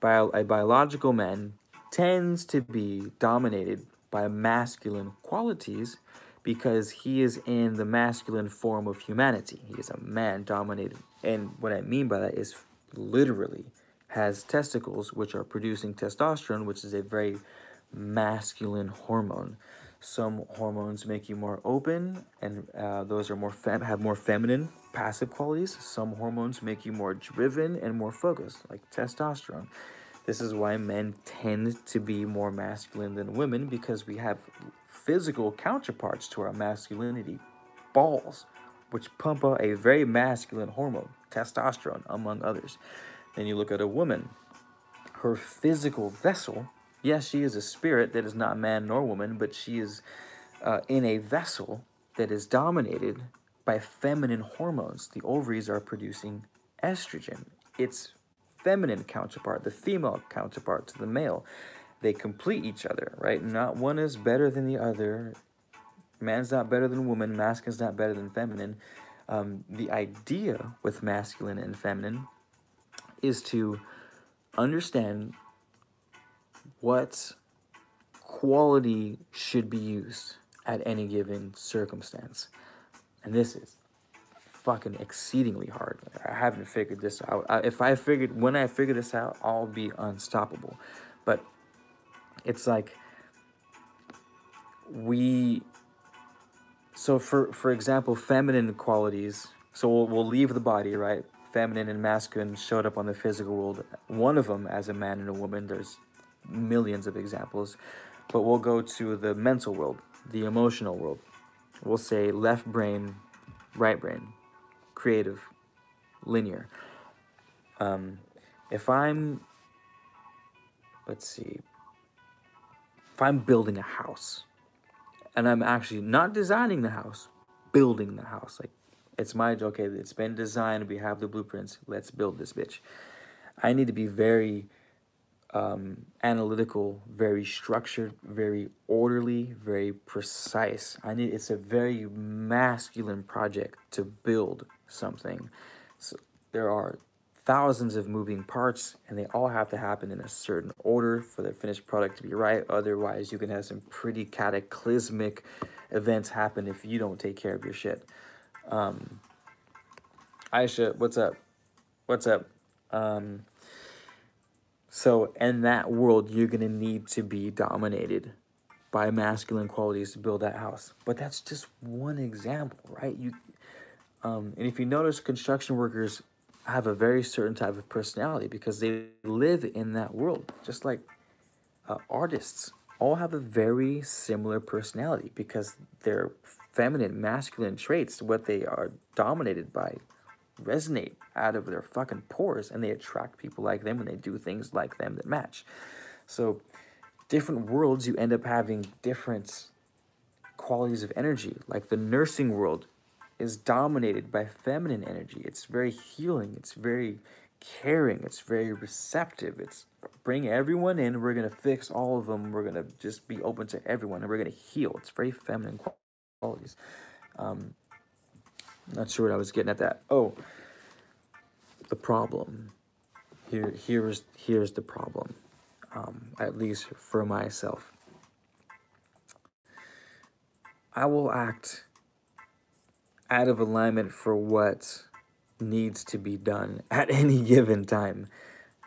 A biological man tends to be dominated by masculine qualities because he is in the masculine form of humanity. He is a man dominated. And what I mean by that is literally has testicles, which are producing testosterone, which is a very masculine hormone. Some hormones make you more open, and those are have more feminine, passive qualities. Some hormones make you more driven and more focused, like testosterone. This is why men tend to be more masculine than women, because we have physical counterparts to our masculinity, balls, which pump out a very masculine hormone, testosterone, among others. Then you look at a woman, her physical vessel. Yes, she is a spirit that is not man nor woman, but she is in a vessel that is dominated by feminine hormones. The ovaries are producing estrogen. It's feminine counterpart, the female counterpart to the male. They complete each other, right? Not one is better than the other. Man's not better than woman. Masculine's not better than feminine. The idea with masculine and feminine is to understand what quality should be used at any given circumstance. And this is fucking exceedingly hard. I haven't figured this out. When I figure this out, I'll be unstoppable. But it's like so for example, feminine qualities, so we'll leave the body, right? Feminine and masculine showed up on the physical world. One of them as a man and a woman. There's millions of examples, but we'll go to the mental world, the emotional world. We'll say left brain, right brain, creative, linear. If I'm building a house, and I'm actually not designing the house, building the house, like it's okay, it's been designed, we have the blueprints, let's build this bitch. I need to be very analytical, very structured, very orderly, very precise. It's a very masculine project to build something. So there are thousands of moving parts, and they all have to happen in a certain order for the finished product to be right. Otherwise, you can have some pretty cataclysmic events happen if you don't take care of your shit. Aisha, what's up? So in that world, you're going to need to be dominated by masculine qualities to build that house. But that's just one example, right? And if you notice, construction workers have a very certain type of personality because they live in that world. Just like artists all have a very similar personality because their feminine, masculine traits, what they are dominated by, resonate out of their fucking pores, and they attract people like them, and they do things like them that match. So different worlds, you end up having different qualities of energy. Like the nursing world is dominated by feminine energy. It's very healing. It's very caring. It's very receptive. It's bring everyone in. We're going to fix all of them. We're going to just be open to everyone, and we're going to heal. It's very feminine qualities. Not sure what I was getting at that. Oh, the problem. Here's the problem. At least for myself. I will act out of alignment for what needs to be done at any given time.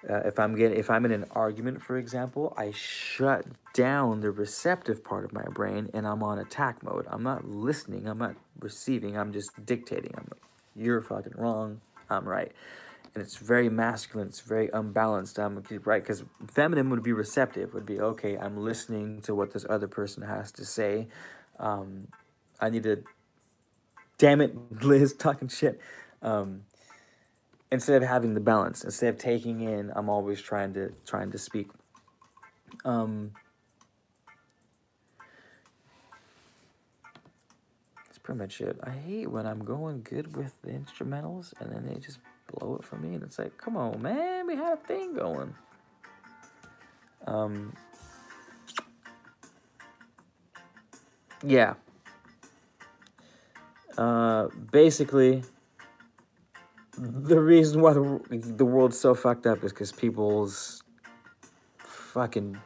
If I'm in an argument, for example, I shut down the receptive part of my brain and I'm on attack mode. I'm not listening. I'm not receiving. I'm just dictating. I'm like, you're fucking wrong. I'm right. And it's very masculine. It's very unbalanced. I'm right, because feminine would be receptive. Would be, okay, I'm listening to what this other person has to say. I need to, damn it, Liz, talking shit. Instead of having the balance, instead of taking in, I'm always trying to speak. That's pretty much it. I hate when I'm going good with the instrumentals and then they just blow it for me, and it's like, come on, man, we had a thing going. Yeah. Basically, the reason why the world's so fucked up is because people's fucking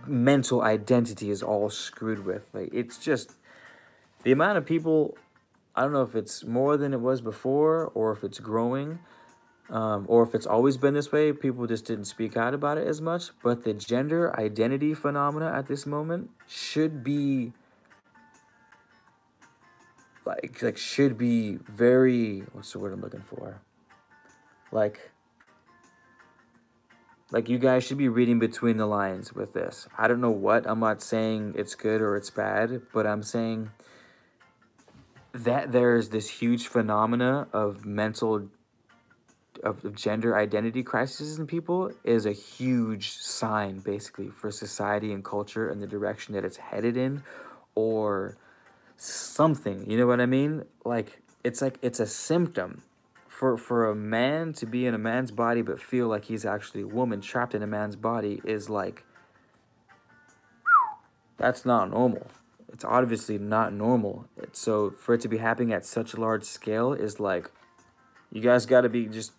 mental identity is all screwed with. Like, it's just the amount of people. I don't know if it's more than it was before, or if it's growing, or if it's always been this way. People just didn't speak out about it as much. But the gender identity phenomena at this moment should be like should be very, what's the word I'm looking for? Like you guys should be reading between the lines with this. I don't know what. I'm not saying it's good or it's bad, but I'm saying that there's this huge phenomena of gender identity crises in people is a huge sign, basically, for society and culture and the direction that it's headed in, or something. You know what I mean? Like it's a symptom. For a man to be in a man's body but feel like he's actually a woman trapped in a man's body is like, that's not normal. It's obviously not normal. So for it to be happening at such a large scale is like, you guys got to be just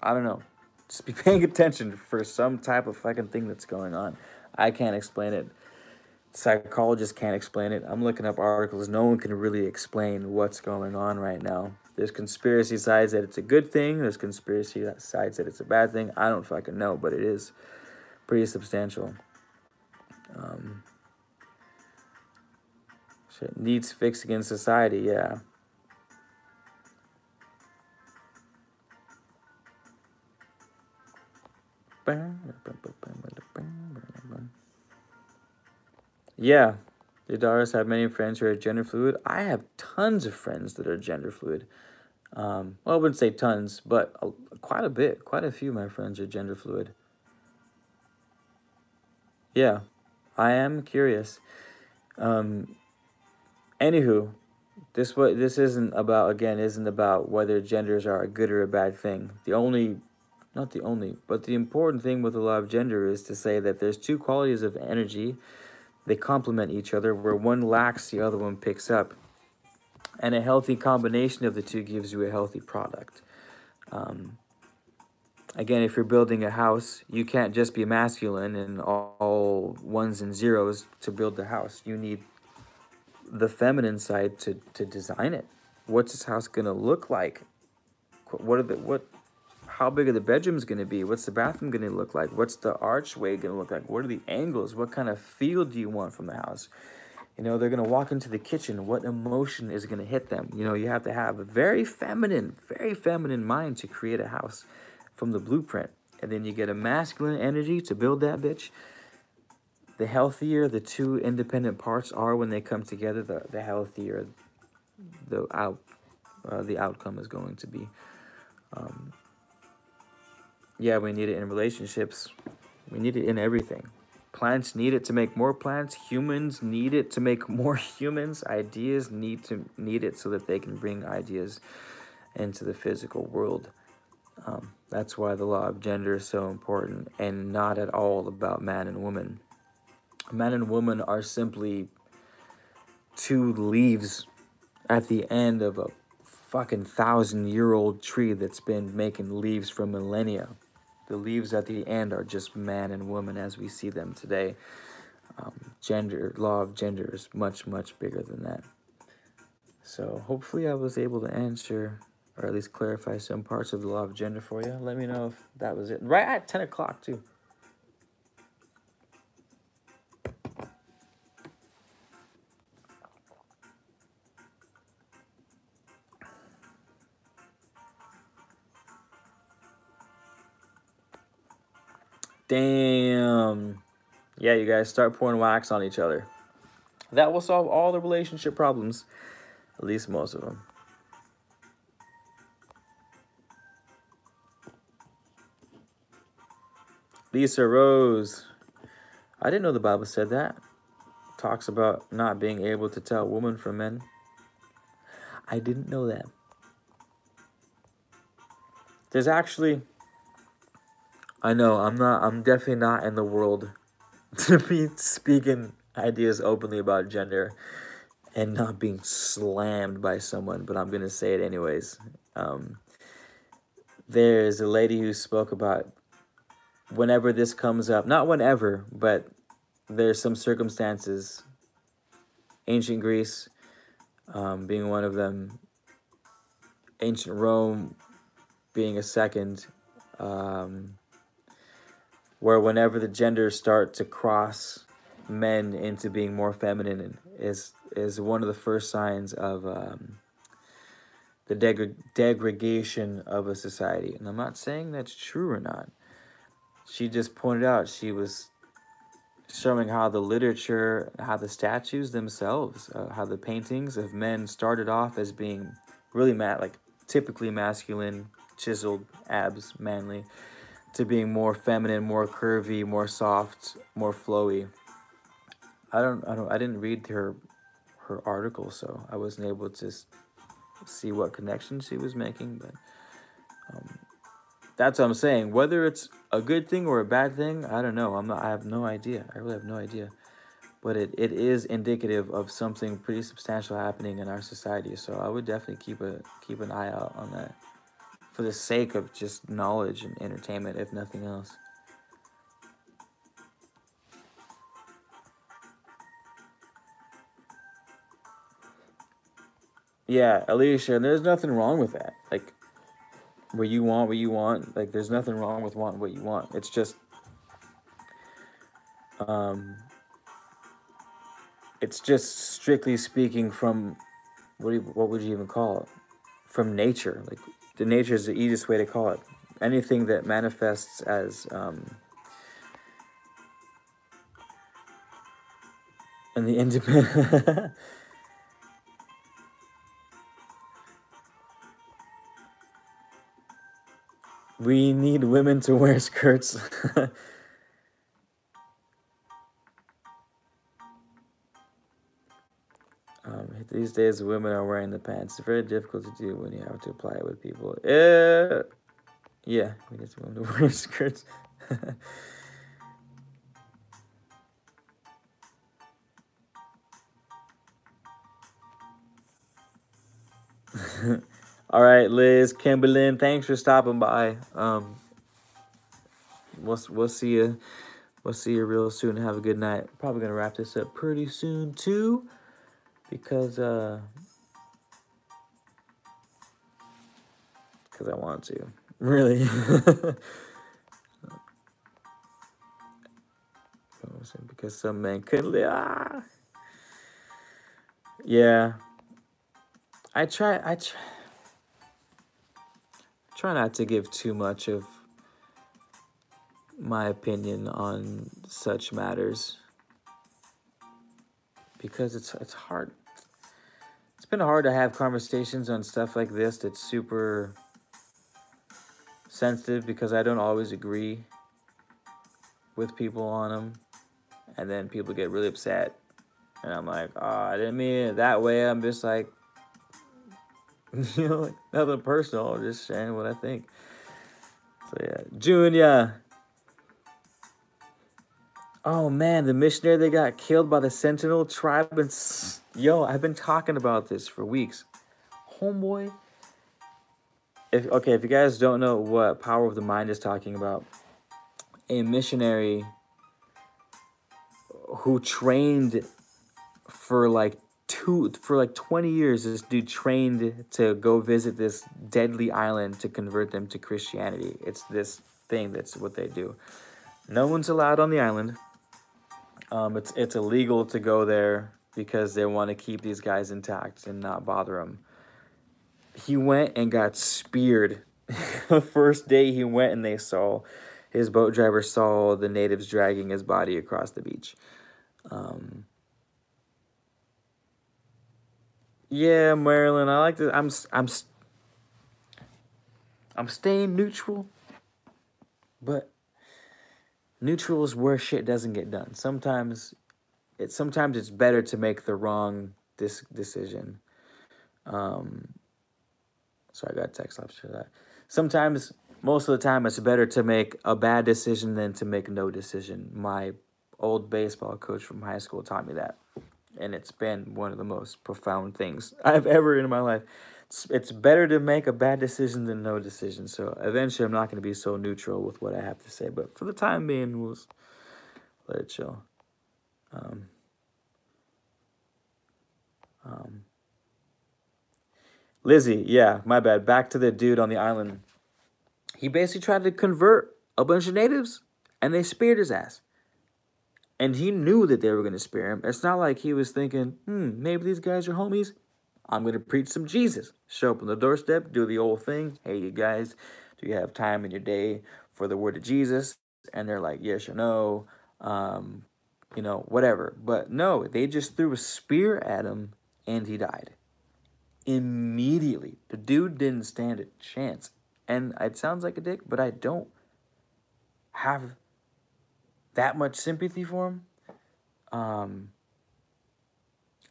I don't know, just be paying attention for some type of fucking thing that's going on. I can't explain it. Psychologists can't explain it. I'm looking up articles. No one can really explain what's going on right now. There's conspiracy sides that it's a good thing. There's conspiracy sides that it's a bad thing. I don't fucking know, but it is pretty substantial. Shit needs fixing in society, yeah. Yeah, your daughters have many friends who are gender fluid. I have tons of friends that are gender fluid. Well, I wouldn't say tons, but quite a bit. Quite a few of my friends are gender fluid. Yeah, I am curious. Anywho, this isn't about whether genders are a good or a bad thing. Not the only, but the important thing with the law of gender is to say that there's two qualities of energy. They complement each other. Where one lacks, the other one picks up. And a healthy combination of the two gives you a healthy product. Again, if you're building a house, you can't just be masculine and all ones and zeros to build the house. You need the feminine side to design it. What's this house going to look like? How big are the bedrooms going to be? What's the bathroom going to look like? What's the archway going to look like? What are the angles? What kind of feel do you want from the house? You know, they're going to walk into the kitchen. What emotion is going to hit them? You know, you have to have a very feminine mind to create a house from the blueprint. And then you get a masculine energy to build that bitch. The healthier the two independent parts are when they come together, the healthier the the outcome is going to be. Yeah, we need it in relationships. We need it in everything. Plants need it to make more plants. Humans need it to make more humans. Ideas need it so that they can bring ideas into the physical world. That's why the law of gender is so important, and not at all about man and woman. Man and woman are simply two leaves at the end of a fucking 1,000-year-old tree that's been making leaves for millennia. The leaves at the end are just man and woman as we see them today. Law of gender is much, much bigger than that. So hopefully I was able to answer, or at least clarify some parts of the law of gender for you. Let me know if that was it. Right at 10 o'clock, too. Damn. Yeah, you guys start pouring wax on each other. That will solve all the relationship problems. At least most of them. Lisa Rose. I didn't know the Bible said that. Talks about not being able to tell women from men. I didn't know that. There's actually... I know, I'm definitely not in the world to be speaking ideas openly about gender and not being slammed by someone, but I'm going to say it anyways. There's a lady who spoke about whenever this comes up, not whenever, but there's some circumstances, ancient Greece being one of them, ancient Rome being a second, where whenever the genders start to cross men into being more feminine is one of the first signs of the degradation of a society. And I'm not saying that's true or not. She just pointed out, she was showing how the literature, how the statues themselves, how the paintings of men started off as being really typically masculine, chiseled abs, manly, to being more feminine, more curvy, more soft, more flowy. I didn't read her article, so I wasn't able to see what connection she was making, but that's what I'm saying. Whether it's a good thing or a bad thing, I don't know. I have no idea. I really have no idea. But it is indicative of something pretty substantial happening in our society. So I would definitely keep an eye out on that, for the sake of just knowledge and entertainment, if nothing else. Yeah, Alicia, there's nothing wrong with that. Like, where you want what you want. Like, there's nothing wrong with wanting what you want. It's just, strictly speaking from, what would you even call it? From nature. Like, the nature is the easiest way to call it. Anything that manifests as, in the independent... We need women to wear skirts. These days, women are wearing the pants. It's very difficult to do when you have to apply it with people. Yeah, we need women to wear skirts. All right, Liz, Kybalion, thanks for stopping by. We'll see you. We'll see you real soon. Have a good night. Probably gonna wrap this up pretty soon too, because I want to. Really. Because some men couldn't. Yeah. I try not to give too much of my opinion on such matters, because it's hard. It's been hard to have conversations on stuff like this that's super sensitive because I don't always agree with people on them, and then people get really upset, and I'm like, oh, I didn't mean it that way. I'm just like, you know, like, nothing personal, just saying what I think. So yeah, Junior. Oh man, the missionary that got killed by the Sentinel tribe, and yo, I've been talking about this for weeks, homeboy. If you guys don't know what Power of the Mind is talking about, a missionary who trained for like 20 years, this dude trained to go visit this deadly island to convert them to Christianity. It's this thing, that's what they do. No one's allowed on the island. It's illegal to go there because they want to keep these guys intact and not bother them. He went and got speared. The first day he went, and his boat driver saw the natives dragging his body across the beach. Yeah, Marilyn, I like to. I'm staying neutral, but neutral is where shit doesn't get done. Sometimes it's better to make the wrong decision. So I got text after that. Sometimes, most of the time, it's better to make a bad decision than to make no decision. My old baseball coach from high school taught me that, and it's been one of the most profound things I've ever in my life. It's better to make a bad decision than no decision. So eventually, I'm not going to be so neutral with what I have to say. But for the time being, we'll let it chill. Lizzie, yeah, my bad. Back to the dude on the island. He basically tried to convert a bunch of natives, and they speared his ass. And he knew that they were going to spear him. It's not like he was thinking, maybe these guys are homies. I'm going to preach some Jesus. Show up on the doorstep, do the old thing. Hey, you guys, do you have time in your day for the word of Jesus? And they're like, yes or no, whatever. But no, they just threw a spear at him, and he died. Immediately. The dude didn't stand a chance. And it sounds like a dick, but I don't have that much sympathy for him.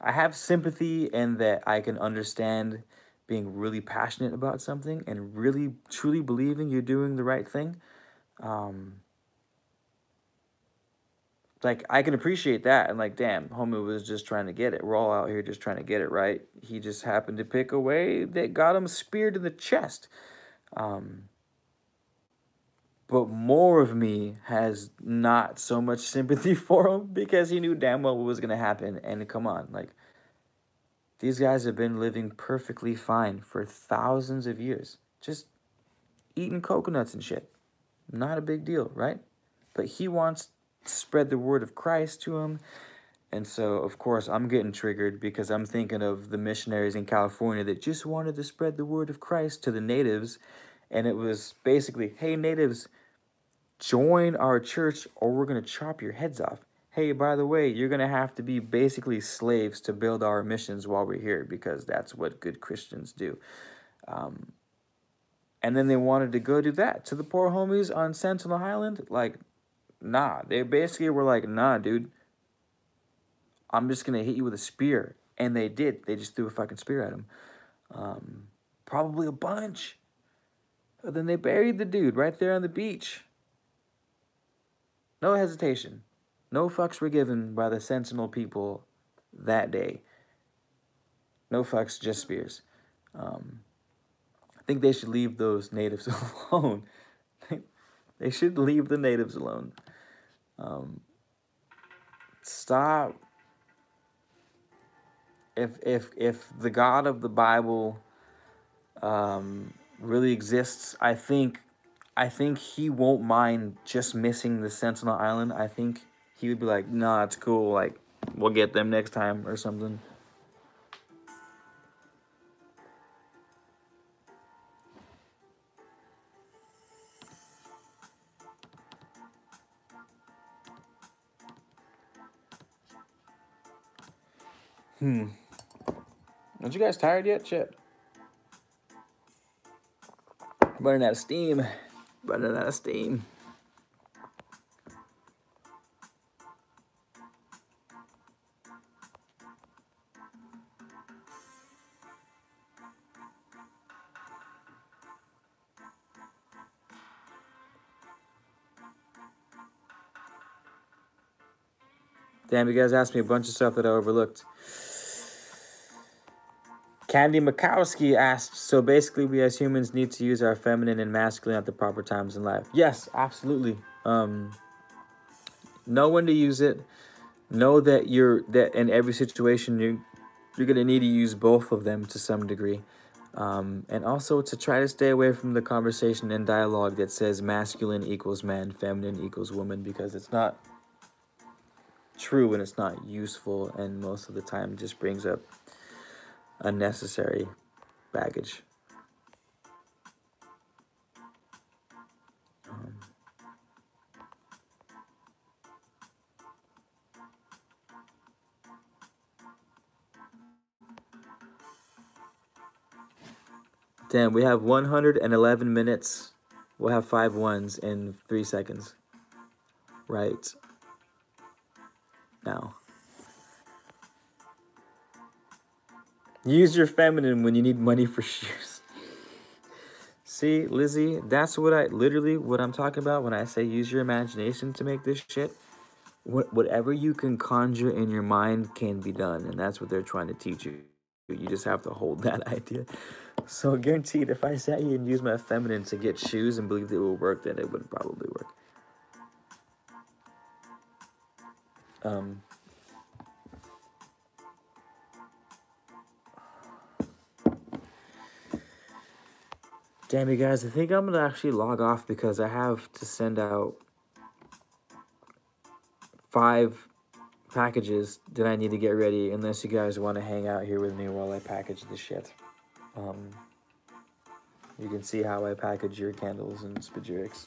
I have sympathy in that I can understand being really passionate about something and really truly believing you're doing the right thing. Like, I can appreciate that. And like, damn, homie was just trying to get it. We're all out here just trying to get it right. He just happened to pick a way that got him speared in the chest. But more of me has not so much sympathy for him because he knew damn well what was going to happen. And come on, like, these guys have been living perfectly fine for thousands of years. Just eating coconuts and shit. Not a big deal, right? But he wants to spread the word of Christ to him. And so, of course, I'm getting triggered because I'm thinking of the missionaries in California that just wanted to spread the word of Christ to the natives. And it was basically, hey, natives, join our church or we're going to chop your heads off. Hey, by the way, you're going to have to be basically slaves to build our missions while we're here because that's what good Christians do. And then they wanted to go do that to the poor homies on Sentinel Island. Like, nah. They basically were like, nah, dude. I'm just going to hit you with a spear. And they did. They just threw a fucking spear at him. Probably a bunch. But then they buried the dude right there on the beach. No hesitation. No fucks were given by the Sentinel people that day. No fucks, just spears. I think they should leave those natives alone. They should leave the natives alone. Stop. If the God of the Bible really exists, I think he won't mind just missing the Sentinel Island. I think he would be like, nah, it's cool. Like, we'll get them next time or something. Aren't you guys tired yet? Shit. Running out of steam. Running out of steam. Damn, you guys asked me a bunch of stuff that I overlooked. Candy Makowski asked, so basically we as humans need to use our feminine and masculine at the proper times in life. Yes, absolutely. Know when to use it. Know that that in every situation you're gonna need to use both of them to some degree. And also to try to stay away from the conversation and dialogue that says masculine equals man, feminine equals woman, because it's not true and it's not useful, and most of the time just brings up unnecessary baggage. Damn, we have 111 minutes. We'll have 5 ones in 3 seconds. Right now. Use your feminine when you need money for shoes. See, Lizzie, that's what I'm talking about when I say use your imagination to make this shit. Whatever you can conjure in your mind can be done, and that's what they're trying to teach you. You just have to hold that idea. So guaranteed, if I sat here and used my feminine to get shoes and believed it would work, then it would probably work. Damn, you guys, I think I'm gonna actually log off because I have to send out 5 packages that I need to get ready, unless you guys want to hang out here with me while I package this shit. You can see how I package your candles and spagyrics.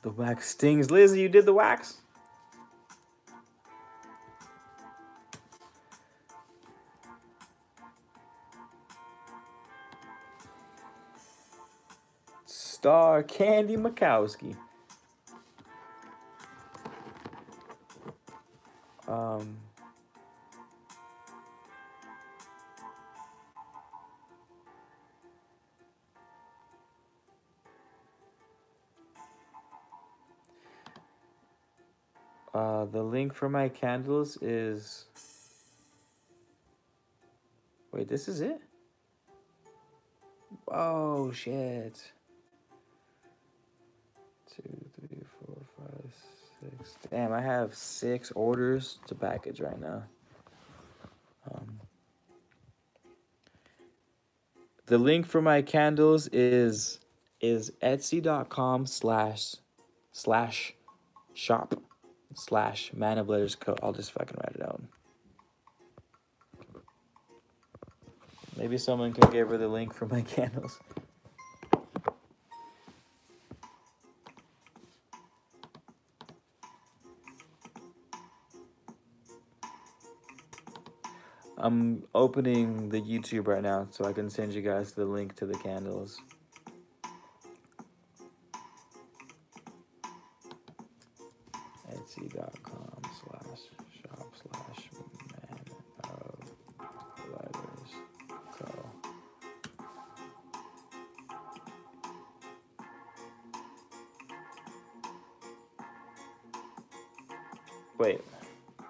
The wax stings. Lizzie, you did the wax? Star Candy Makowski. The link for my candles is... Wait, this is it? Oh, shit. 2, 3, 4, 5, 6. Damn, I have 6 orders to package right now. The link for my candles is etsy.com/shop/ManofLettersCo. I'll just fucking write it out. Maybe someone can give her the link for my candles. I'm opening the YouTube right now so I can send you guys the link to the candles. Etsy.com/shop/ManofLettersCo. Wait,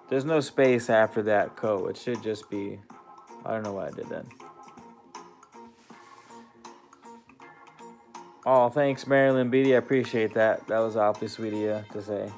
there's no space after that co. It should just be, I don't know why I did that. Oh, thanks, Marilyn Beatty. I appreciate that. That was awfully sweet of you to say.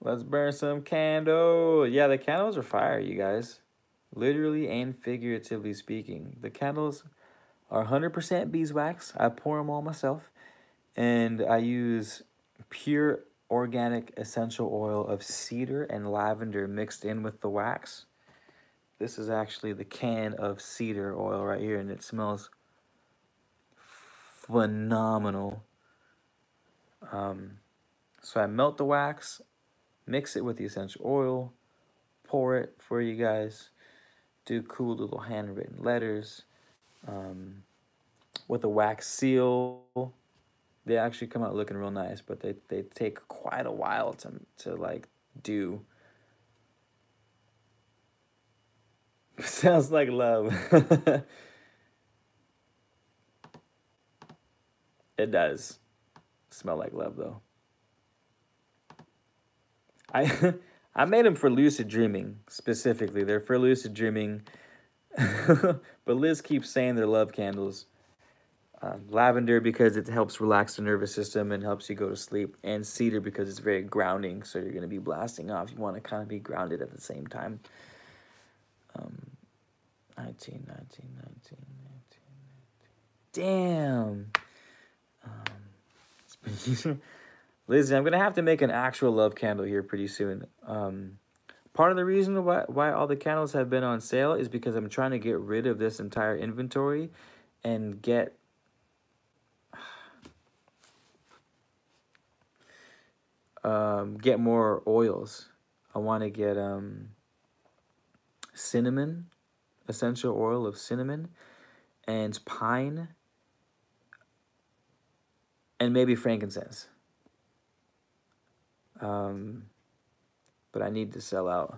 Let's burn some candle. Yeah, the candles are fire, you guys. Literally and figuratively speaking. The candles are 100% beeswax. I pour them all myself. And I use pure organic essential oil of cedar and lavender mixed in with the wax. This is actually the can of cedar oil right here, and it smells phenomenal. So I melt the wax, mix it with the essential oil, pour it for you guys, do cool little handwritten letters with a wax seal. They actually come out looking real nice, but they take quite a while to like do. Sounds like love. It does smell like love though. I I made them for lucid dreaming specifically. They're for lucid dreaming. But Liz keeps saying they're love candles. Lavender because it helps relax the nervous system and helps you go to sleep. And cedar because it's very grounding, so you're going to be blasting off. You want to kind of be grounded at the same time. 19. Damn. Lizzie, I'm going to have to make an actual love candle here pretty soon. Part of the reason why all the candles have been on sale is because I'm trying to get rid of this entire inventory and get more oils. I want to get cinnamon, essential oil of cinnamon, and pine, and maybe frankincense. But I need to sell out.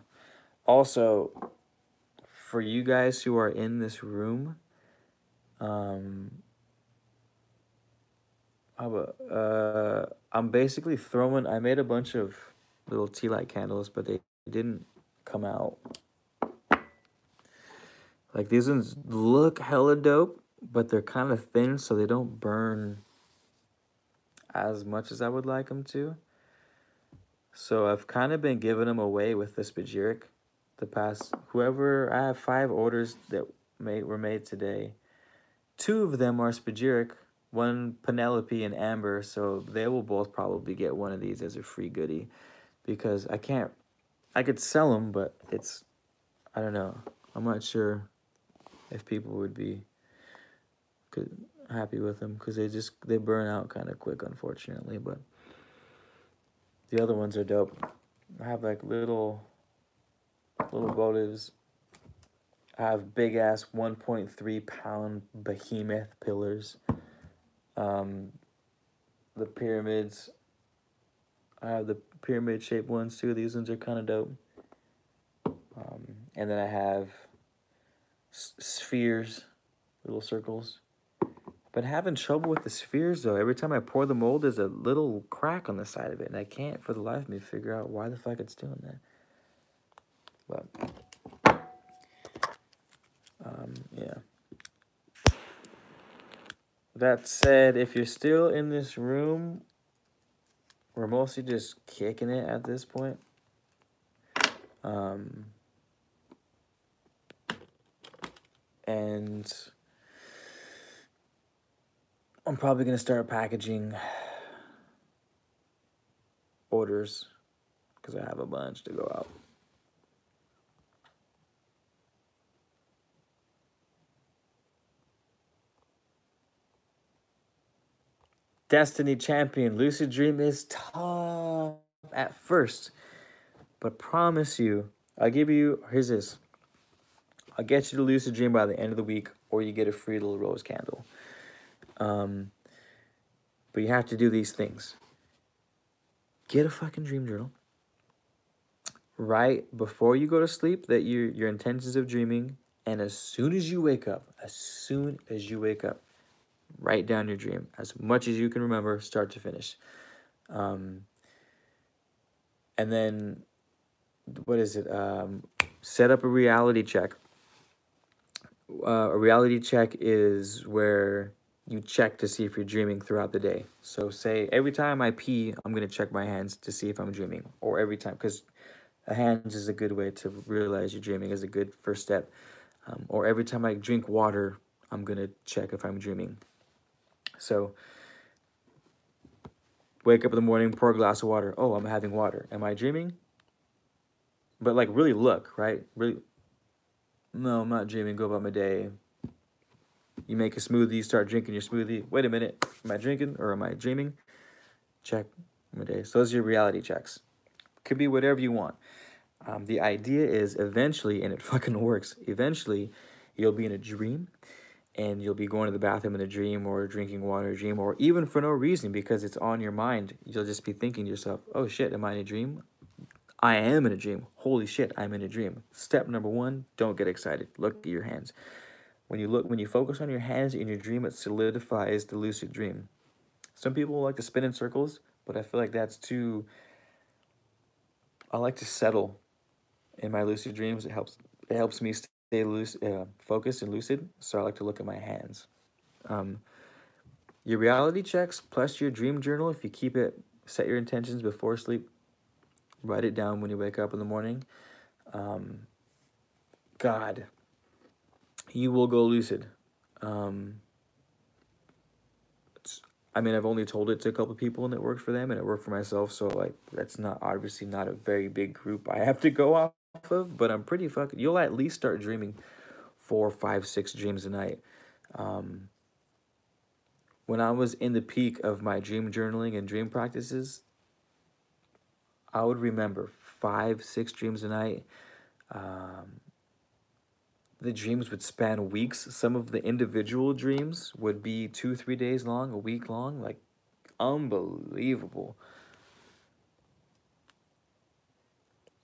Also, for you guys who are in this room, I'm basically throwing. I made a bunch of little tea light candles, but they didn't come out. Like these ones look hella dope, but they're kind of thin, so they don't burn as much as I would like them to. So I've kind of been giving them away with the spagyric. The past, I have 5 orders that were made today. 2 of them are spagyric, 1 Penelope and Amber, so they will both probably get one of these as a free goodie. Because I could sell them, but I don't know. I'm not sure if people would be happy with them because they burn out kind of quick, unfortunately, but the other ones are dope. I have like little votives. I have big ass 1.3 pound behemoth pillars. The pyramids. I have the pyramid shaped ones too. These ones are kind of dope. And then I have spheres, little circles. Been having trouble with the spheres though. Every time I pour the mold, there's a little crack on the side of it, and I can't for the life of me figure out why the fuck it's doing that. But yeah. That said, if you're still in this room, we're mostly just kicking it at this point. And I'm probably going to start packaging orders because I have a bunch to go out. Destiny Champion, Lucid Dream is tough at first, but promise you, here's this. I'll get you to Lucid Dream by the end of the week, or you get a free little rose candle. But you have to do these things. Get a fucking dream journal. Write before you go to sleep that your intentions of dreaming, and as soon as you wake up, write down your dream as much as you can remember, start to finish. And then, what is it? Set up a reality check. A reality check is where you check to see if you're dreaming throughout the day. So say every time I pee, I'm gonna check my hands to see if I'm dreaming, or every time, because a hands is a good way to realize you're dreaming, is a good first step. Or every time I drink water, I'm gonna check if I'm dreaming. So wake up in the morning, pour a glass of water. Oh, I'm having water. Am I dreaming? But like really look, right? Really, no, I'm not dreaming. Go about my day. You make a smoothie, you start drinking your smoothie. Wait a minute, am I drinking or am I dreaming? Check my day. So those are your reality checks. Could be whatever you want. The idea is eventually, and it fucking works, eventually you'll be in a dream and you'll be going to the bathroom in a dream or drinking water in a dream, or even for no reason because it's on your mind. You'll just be thinking to yourself, oh shit, am I in a dream? I am in a dream. Holy shit, I'm in a dream. Step number one, don't get excited. Look at your hands. When you focus on your hands in your dream, it solidifies the lucid dream. Some people like to spin in circles, but I feel like that's too. I like to settle in my lucid dreams. It helps me stay focused and lucid. So I like to look at my hands. Um, your reality checks plus your dream journal. If you keep it, set your intentions before sleep. Write it down when you wake up in the morning. God, you will go lucid. I mean, I've only told it to a couple people and it worked for them and it worked for myself. So like, that's not obviously not a very big group I have to go off of, but I'm pretty fucking, you'll at least start dreaming 4, 5, 6 dreams a night. When I was in the peak of my dream journaling and dream practices, I would remember 5, 6 dreams a night. The dreams would span weeks. Some of the individual dreams would be 2, 3 days long, a week long, like unbelievable.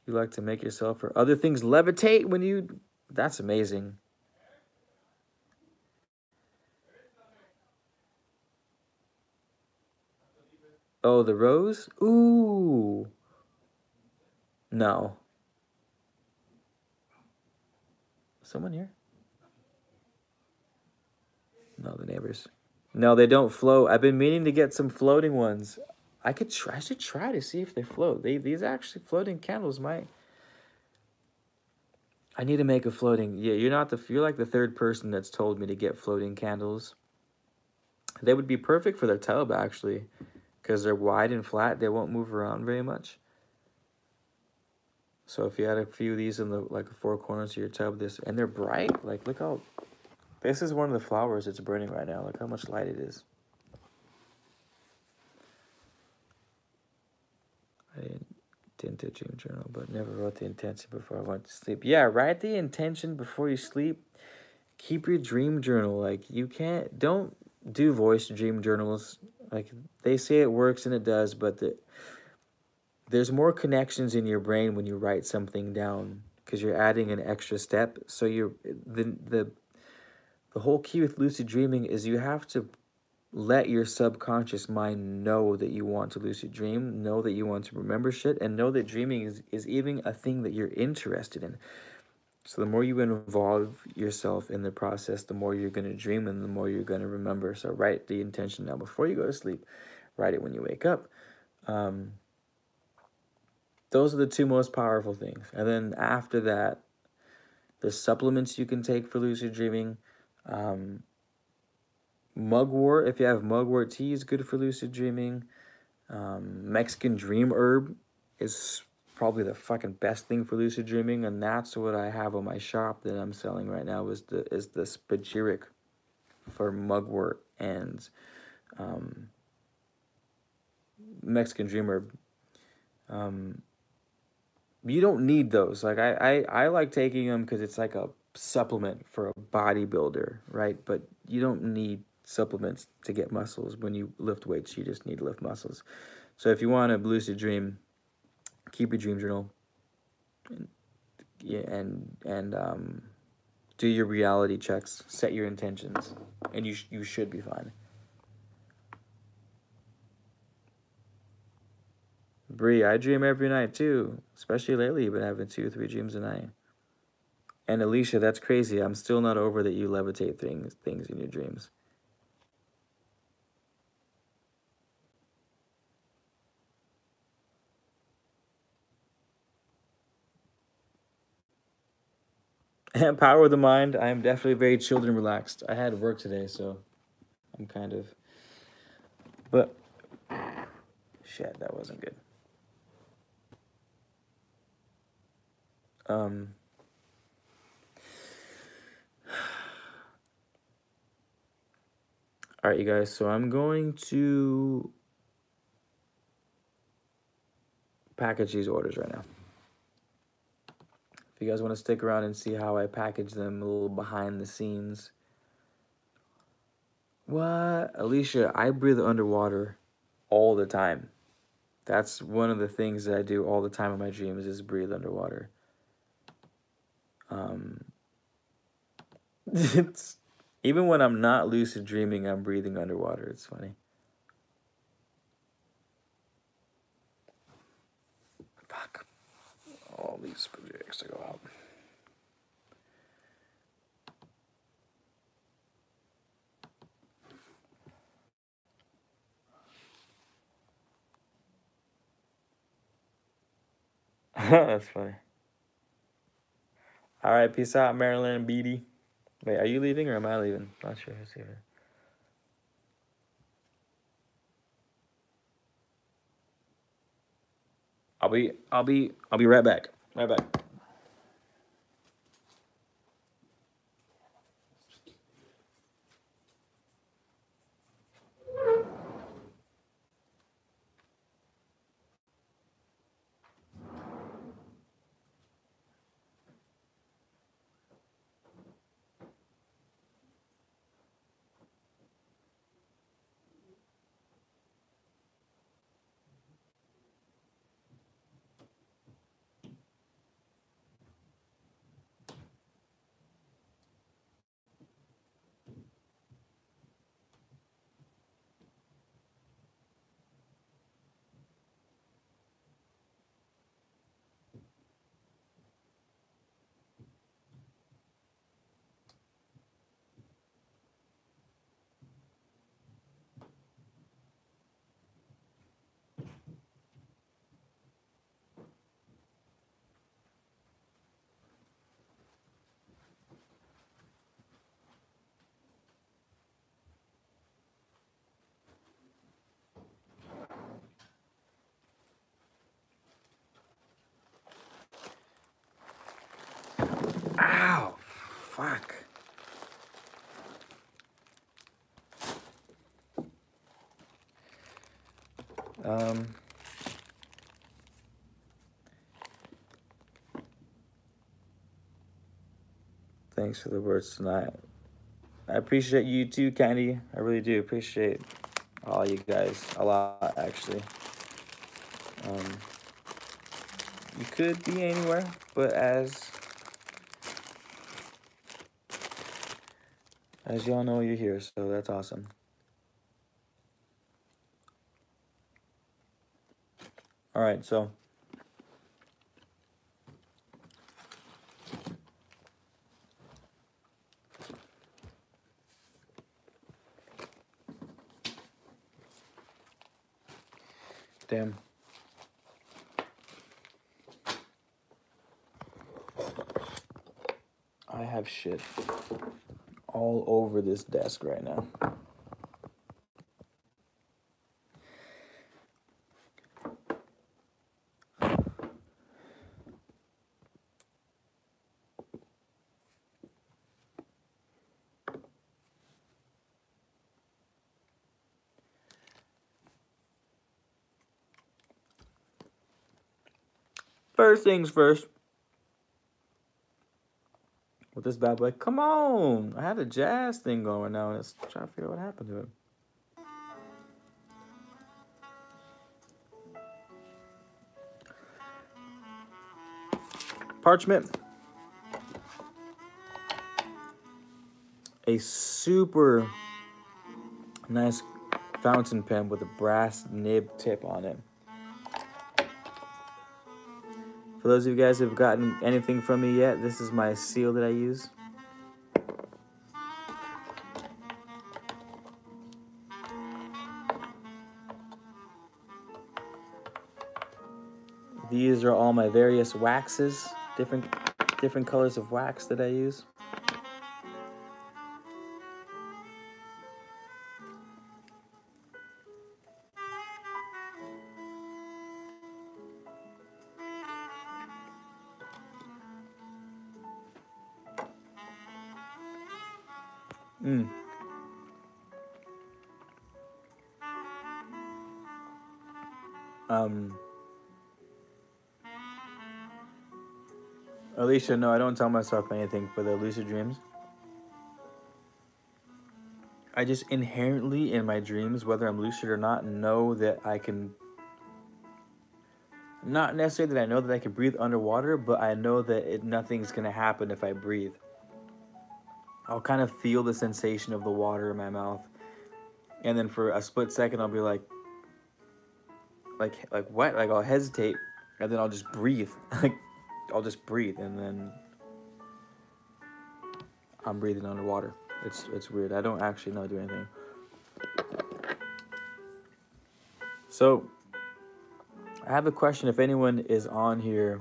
You like to make yourself or other things levitate when you, that's amazing. Oh, the rose? Ooh. No. Someone here? No, the neighbors. No, they don't float. I've been meaning to get some floating ones. I should try to see if they float. These actually floating candles might. I need to make a floating. Yeah, you're like the third person that's told me to get floating candles. They would be perfect for their tub actually, because they're wide and flat. They won't move around very much. So if you had a few of these in the like 4 corners of your tub, and they're bright. Like look how. This is one of the flowers that's burning right now. Look how much light it is. I didn't do a dream journal, but never wrote the intention before I went to sleep. Yeah, write the intention before you sleep. Keep your dream journal. Like don't do voice dream journals. Like they say it works and it does, but there's more connections in your brain when you write something down because you're adding an extra step. So the whole key with lucid dreaming is you have to let your subconscious mind know that you want to lucid dream, know that you want to remember shit, and know that dreaming is even a thing that you're interested in. So the more you involve yourself in the process, the more you're going to dream and the more you're going to remember. So write the intention now before you go to sleep. Write it when you wake up. Those are the 2 most powerful things. And then after that, there's supplements you can take for lucid dreaming. Mugwort, if you have mugwort tea, is good for lucid dreaming. Mexican dream herb is probably the fucking best thing for lucid dreaming, and that's what I have on my shop that I'm selling right now is the spagyric for mugwort and Mexican dream herb. You don't need those. Like I like taking them because it's like a supplement for a bodybuilder, right? But you don't need supplements to get muscles. When you lift weights, you just need to lift muscles. So if you want to lucid dream, keep your dream journal and do your reality checks, set your intentions, and you should be fine. Bree, I dream every night too, especially lately. You've been having 2, 3 dreams a night. And Alicia, that's crazy. I'm still not over that you levitate things in your dreams. And power of the mind. I am definitely very chilled and relaxed. I had work today, so I'm kind of. But shit, that wasn't good. All right, you guys. So I'm going to package these orders right now. If you guys want to stick around and see how I package them a little behind the scenes. What? Alicia, I breathe underwater all the time. That's one of the things that I do all the time in my dreams is breathe underwater. It's even when I'm not lucid dreaming, I'm breathing underwater. It's funny. Fuck. All these projects to go out. That's funny. All right, peace out, Marilyn Beatty. Wait, are you leaving or am I leaving? Not sure who's leaving. I'll be right back. Right back. Ow, fuck. Thanks for the words tonight. I appreciate you too, Candy. I really do appreciate all you guys a lot, actually. You could be anywhere, but as y'all know, you're here, so that's awesome. All right, so damn. I have shit all over this desk right now. First things first. With this bad boy, come on! I had a jazz thing going now, and it's trying to figure out what happened to it. Parchment. A super nice fountain pen with a brass nib tip on it. For those of you guys who have gotten anything from me yet, this is my seal that I use. These are all my various waxes, different different colors of wax that I use. Alicia, no, I don't tell myself anything for the lucid dreams. I just inherently in my dreams, whether I'm lucid or not, know that I can. Not necessarily that I know that I can breathe underwater, but I know that nothing's gonna happen if I breathe. I'll kind of feel the sensation of the water in my mouth, and then for a split second, I'll be like what? Like I'll hesitate, and then I'll just breathe. Like I'll just breathe, and then I'm breathing underwater. It's weird. I don't actually know how to do anything. So I have a question. If anyone is on here,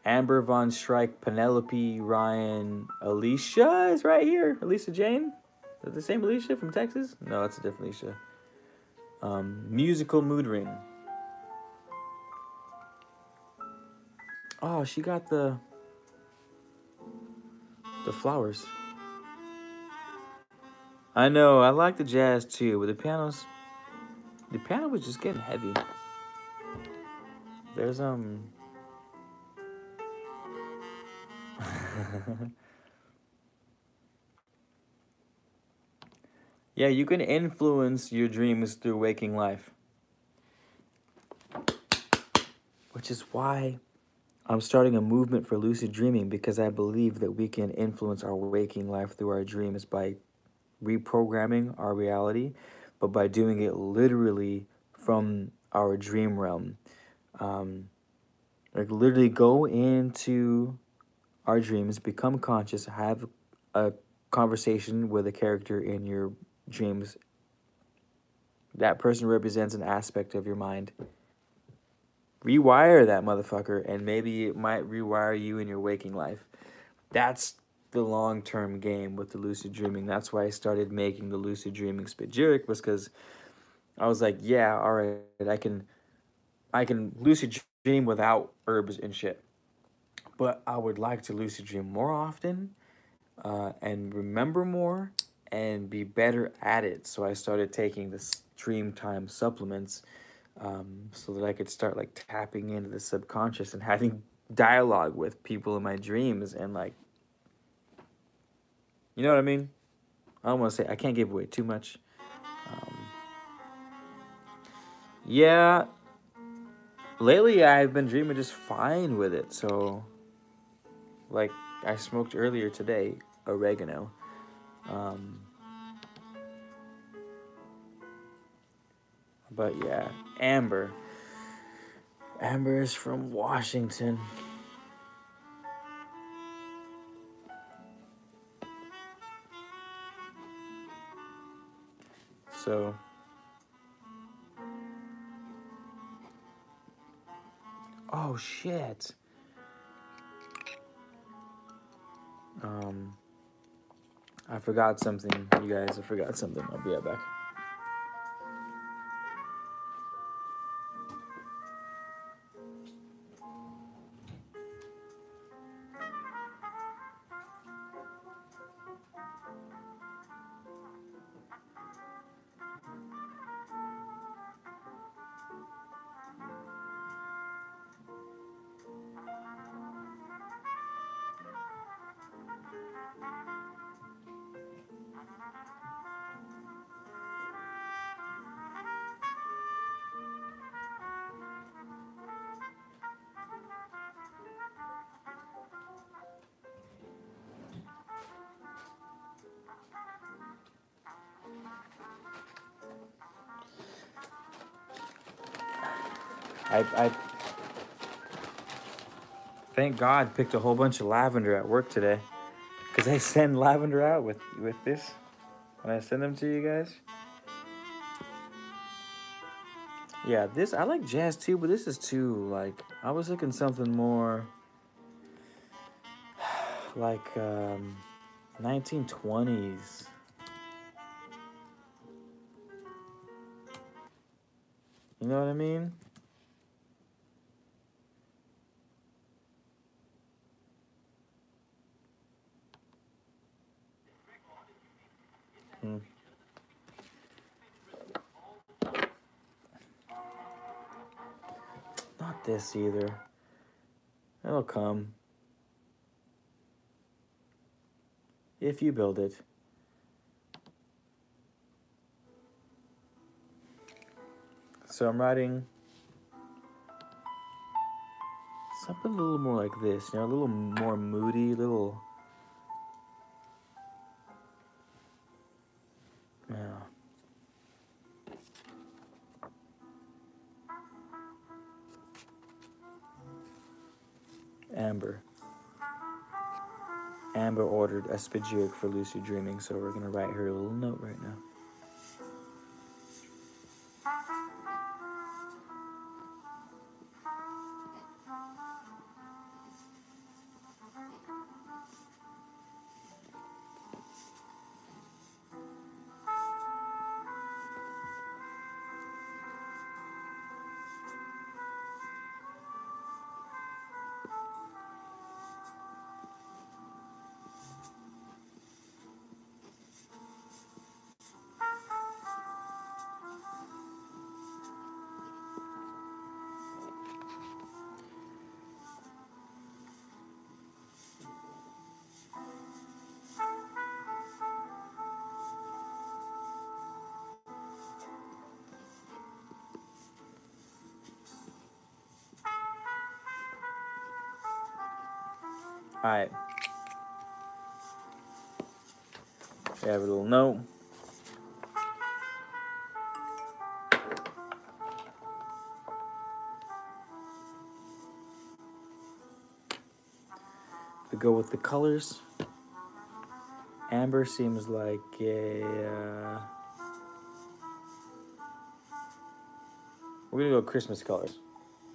Amber Von Shrike, Penelope, Ryan, Alicia is right here. Alicia Jane? Is that the same Alicia from Texas? No, that's a different Alicia. Musical Mood Ring. Oh, she got the flowers. I know, I like the jazz too, but the piano was just getting heavy. There's yeah, you can influence your dreams through waking life. Which is why I'm starting a movement for lucid dreaming, because I believe that we can influence our waking life through our dreams by reprogramming our reality, but by doing it literally from our dream realm. Like literally go into our dreams, become conscious, have a conversation with a character in your dreams. That person represents an aspect of your mind. Rewire that motherfucker, and maybe it might rewire you in your waking life. That's the long-term game with the lucid dreaming. That's why I started making the lucid dreaming spagyric, was because I was like, yeah, all right, I can lucid dream without herbs and shit, but I would like to lucid dream more often, and remember more and be better at it. So I started taking the dream time supplements, so that I could start like tapping into the subconscious and having dialogue with people in my dreams, and like, you know what I mean? I don't want to say, I can't give away too much. Yeah, lately I've been dreaming just fine with it. So, like I smoked earlier today, oregano. But yeah, Amber. Amber is from Washington. So, oh shit. I forgot something, you guys. I forgot something. I'll be right back. I thank God picked a whole bunch of lavender at work today, because I send lavender out with this when I send them to you guys. Yeah, this, I like jazz too, but this is too, like, I was looking something more, like 1920s. You know what I mean? Not this either. It'll come. If you build it. So I'm writing something a little more like this, you know, a little more moody, little... Yeah. Amber. Amber ordered a spagyric for lucid dreaming, so we're gonna write her a little note right now. Alright. We have a little note. To go with the colors. Amber seems like a... we're gonna go Christmas colors.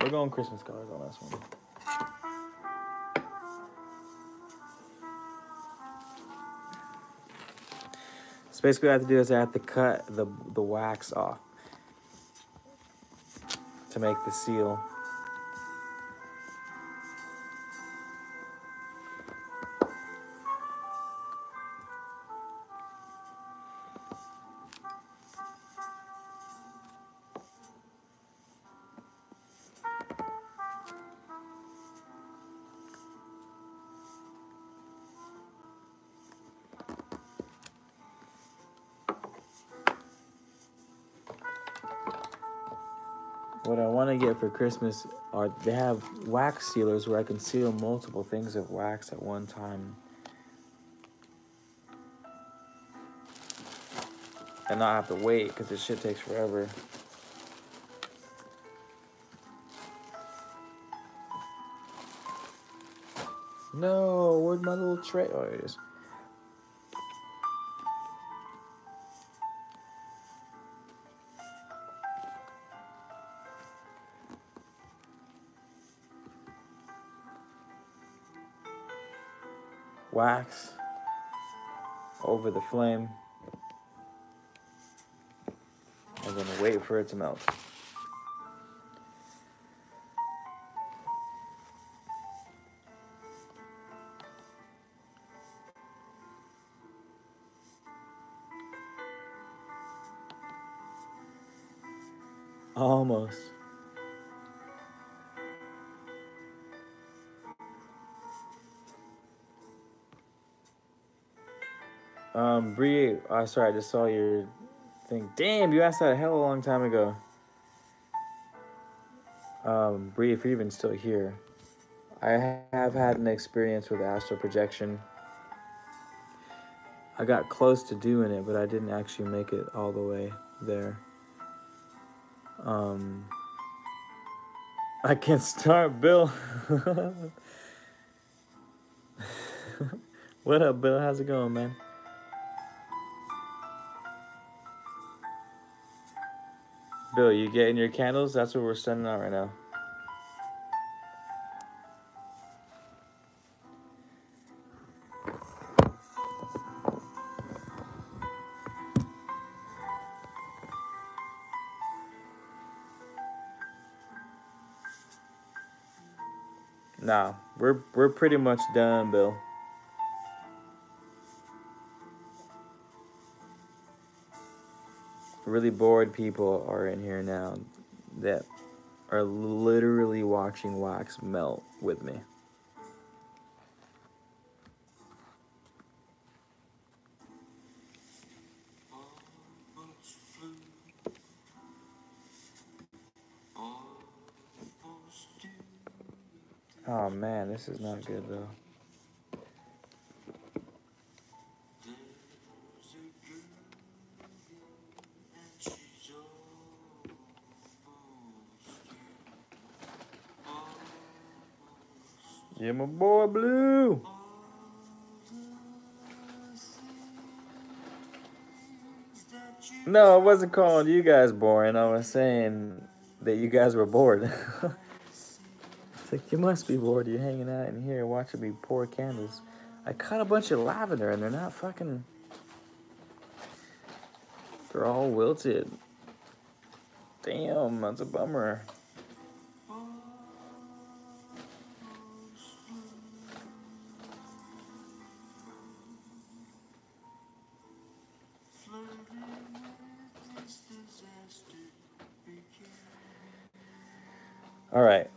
We're going Christmas colors on this one. So basically what I have to do is I have to cut the wax off to make the seal. What I want to get for Christmas are, they have wax sealers where I can seal multiple things of wax at one time. And not have to wait, because this shit takes forever. No, where'd my little tray? Oh, here it is. Wax over the flame. I'm gonna wait for it to melt. Almost. Bree, sorry, I just saw your thing. Damn, you asked that a hell of a long time ago. Bree, if you're even still here, I have had an experience with astral projection. I got close to doing it, but I didn't actually make it all the way there. I can start, Bill. What up, Bill? How's it going, man? Bill, you getting your candles? That's what we're sending out right now. Nah, we're pretty much done, Bill. Really bored people are in here now that are literally watching wax melt with me. Oh man, this is not good though. Yeah, my boy Blue. No, I wasn't calling you guys boring. I was saying that you guys were bored. It's like, you must be bored. You're hanging out in here watching me pour candles. I cut a bunch of lavender and they're not fucking... They're all wilted. Damn, that's a bummer. All right,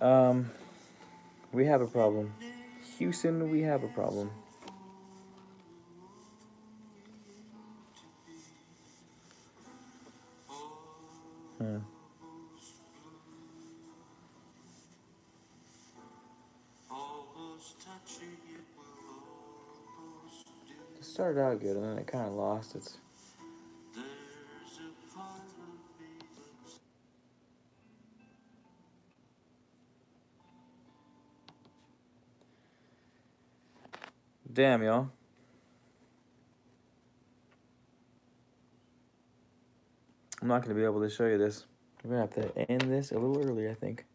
we have a problem. Houston, we have a problem. It started out good and then it kind of lost its... Damn, y'all. I'm not going to be able to show you this. We're going to have to end this a little early, I think.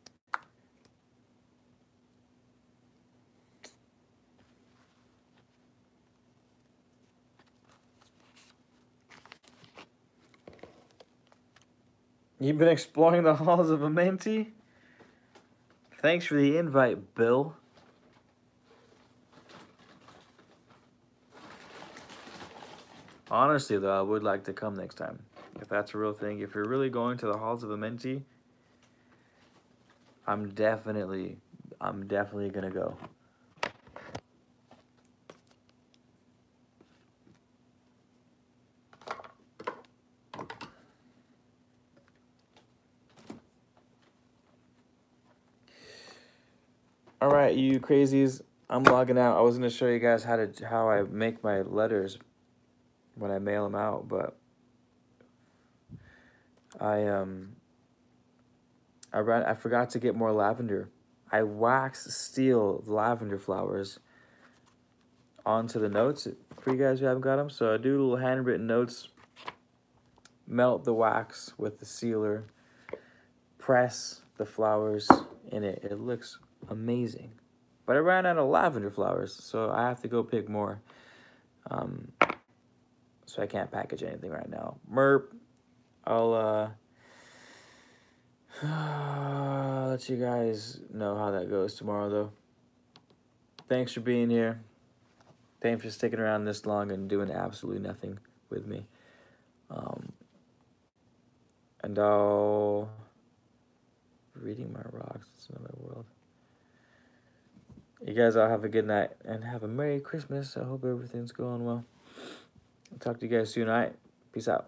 You've been exploring the halls of Amenti? Thanks for the invite, Bill. Honestly, though, I would like to come next time. If that's a real thing. If you're really going to the halls of Amenti, I'm definitely going to go. All right, you crazies, I'm logging out. I was going to show you guys how I make my letters when I mail them out, but I forgot to get more lavender. I wax steel lavender flowers onto the notes for you guys who haven't got them. So I do little handwritten notes, melt the wax with the sealer, press the flowers in it. It looks amazing. But I ran out of lavender flowers, so I have to go pick more. So I can't package anything right now. Merp. I'll let you guys know how that goes tomorrow, though. Thanks for being here. Thanks for sticking around this long and doing absolutely nothing with me. And I'll... Reading my rocks. It's another world. You guys all have a good night and have a Merry Christmas. I hope everything's going well. I'll talk to you guys soon. All right. Peace out.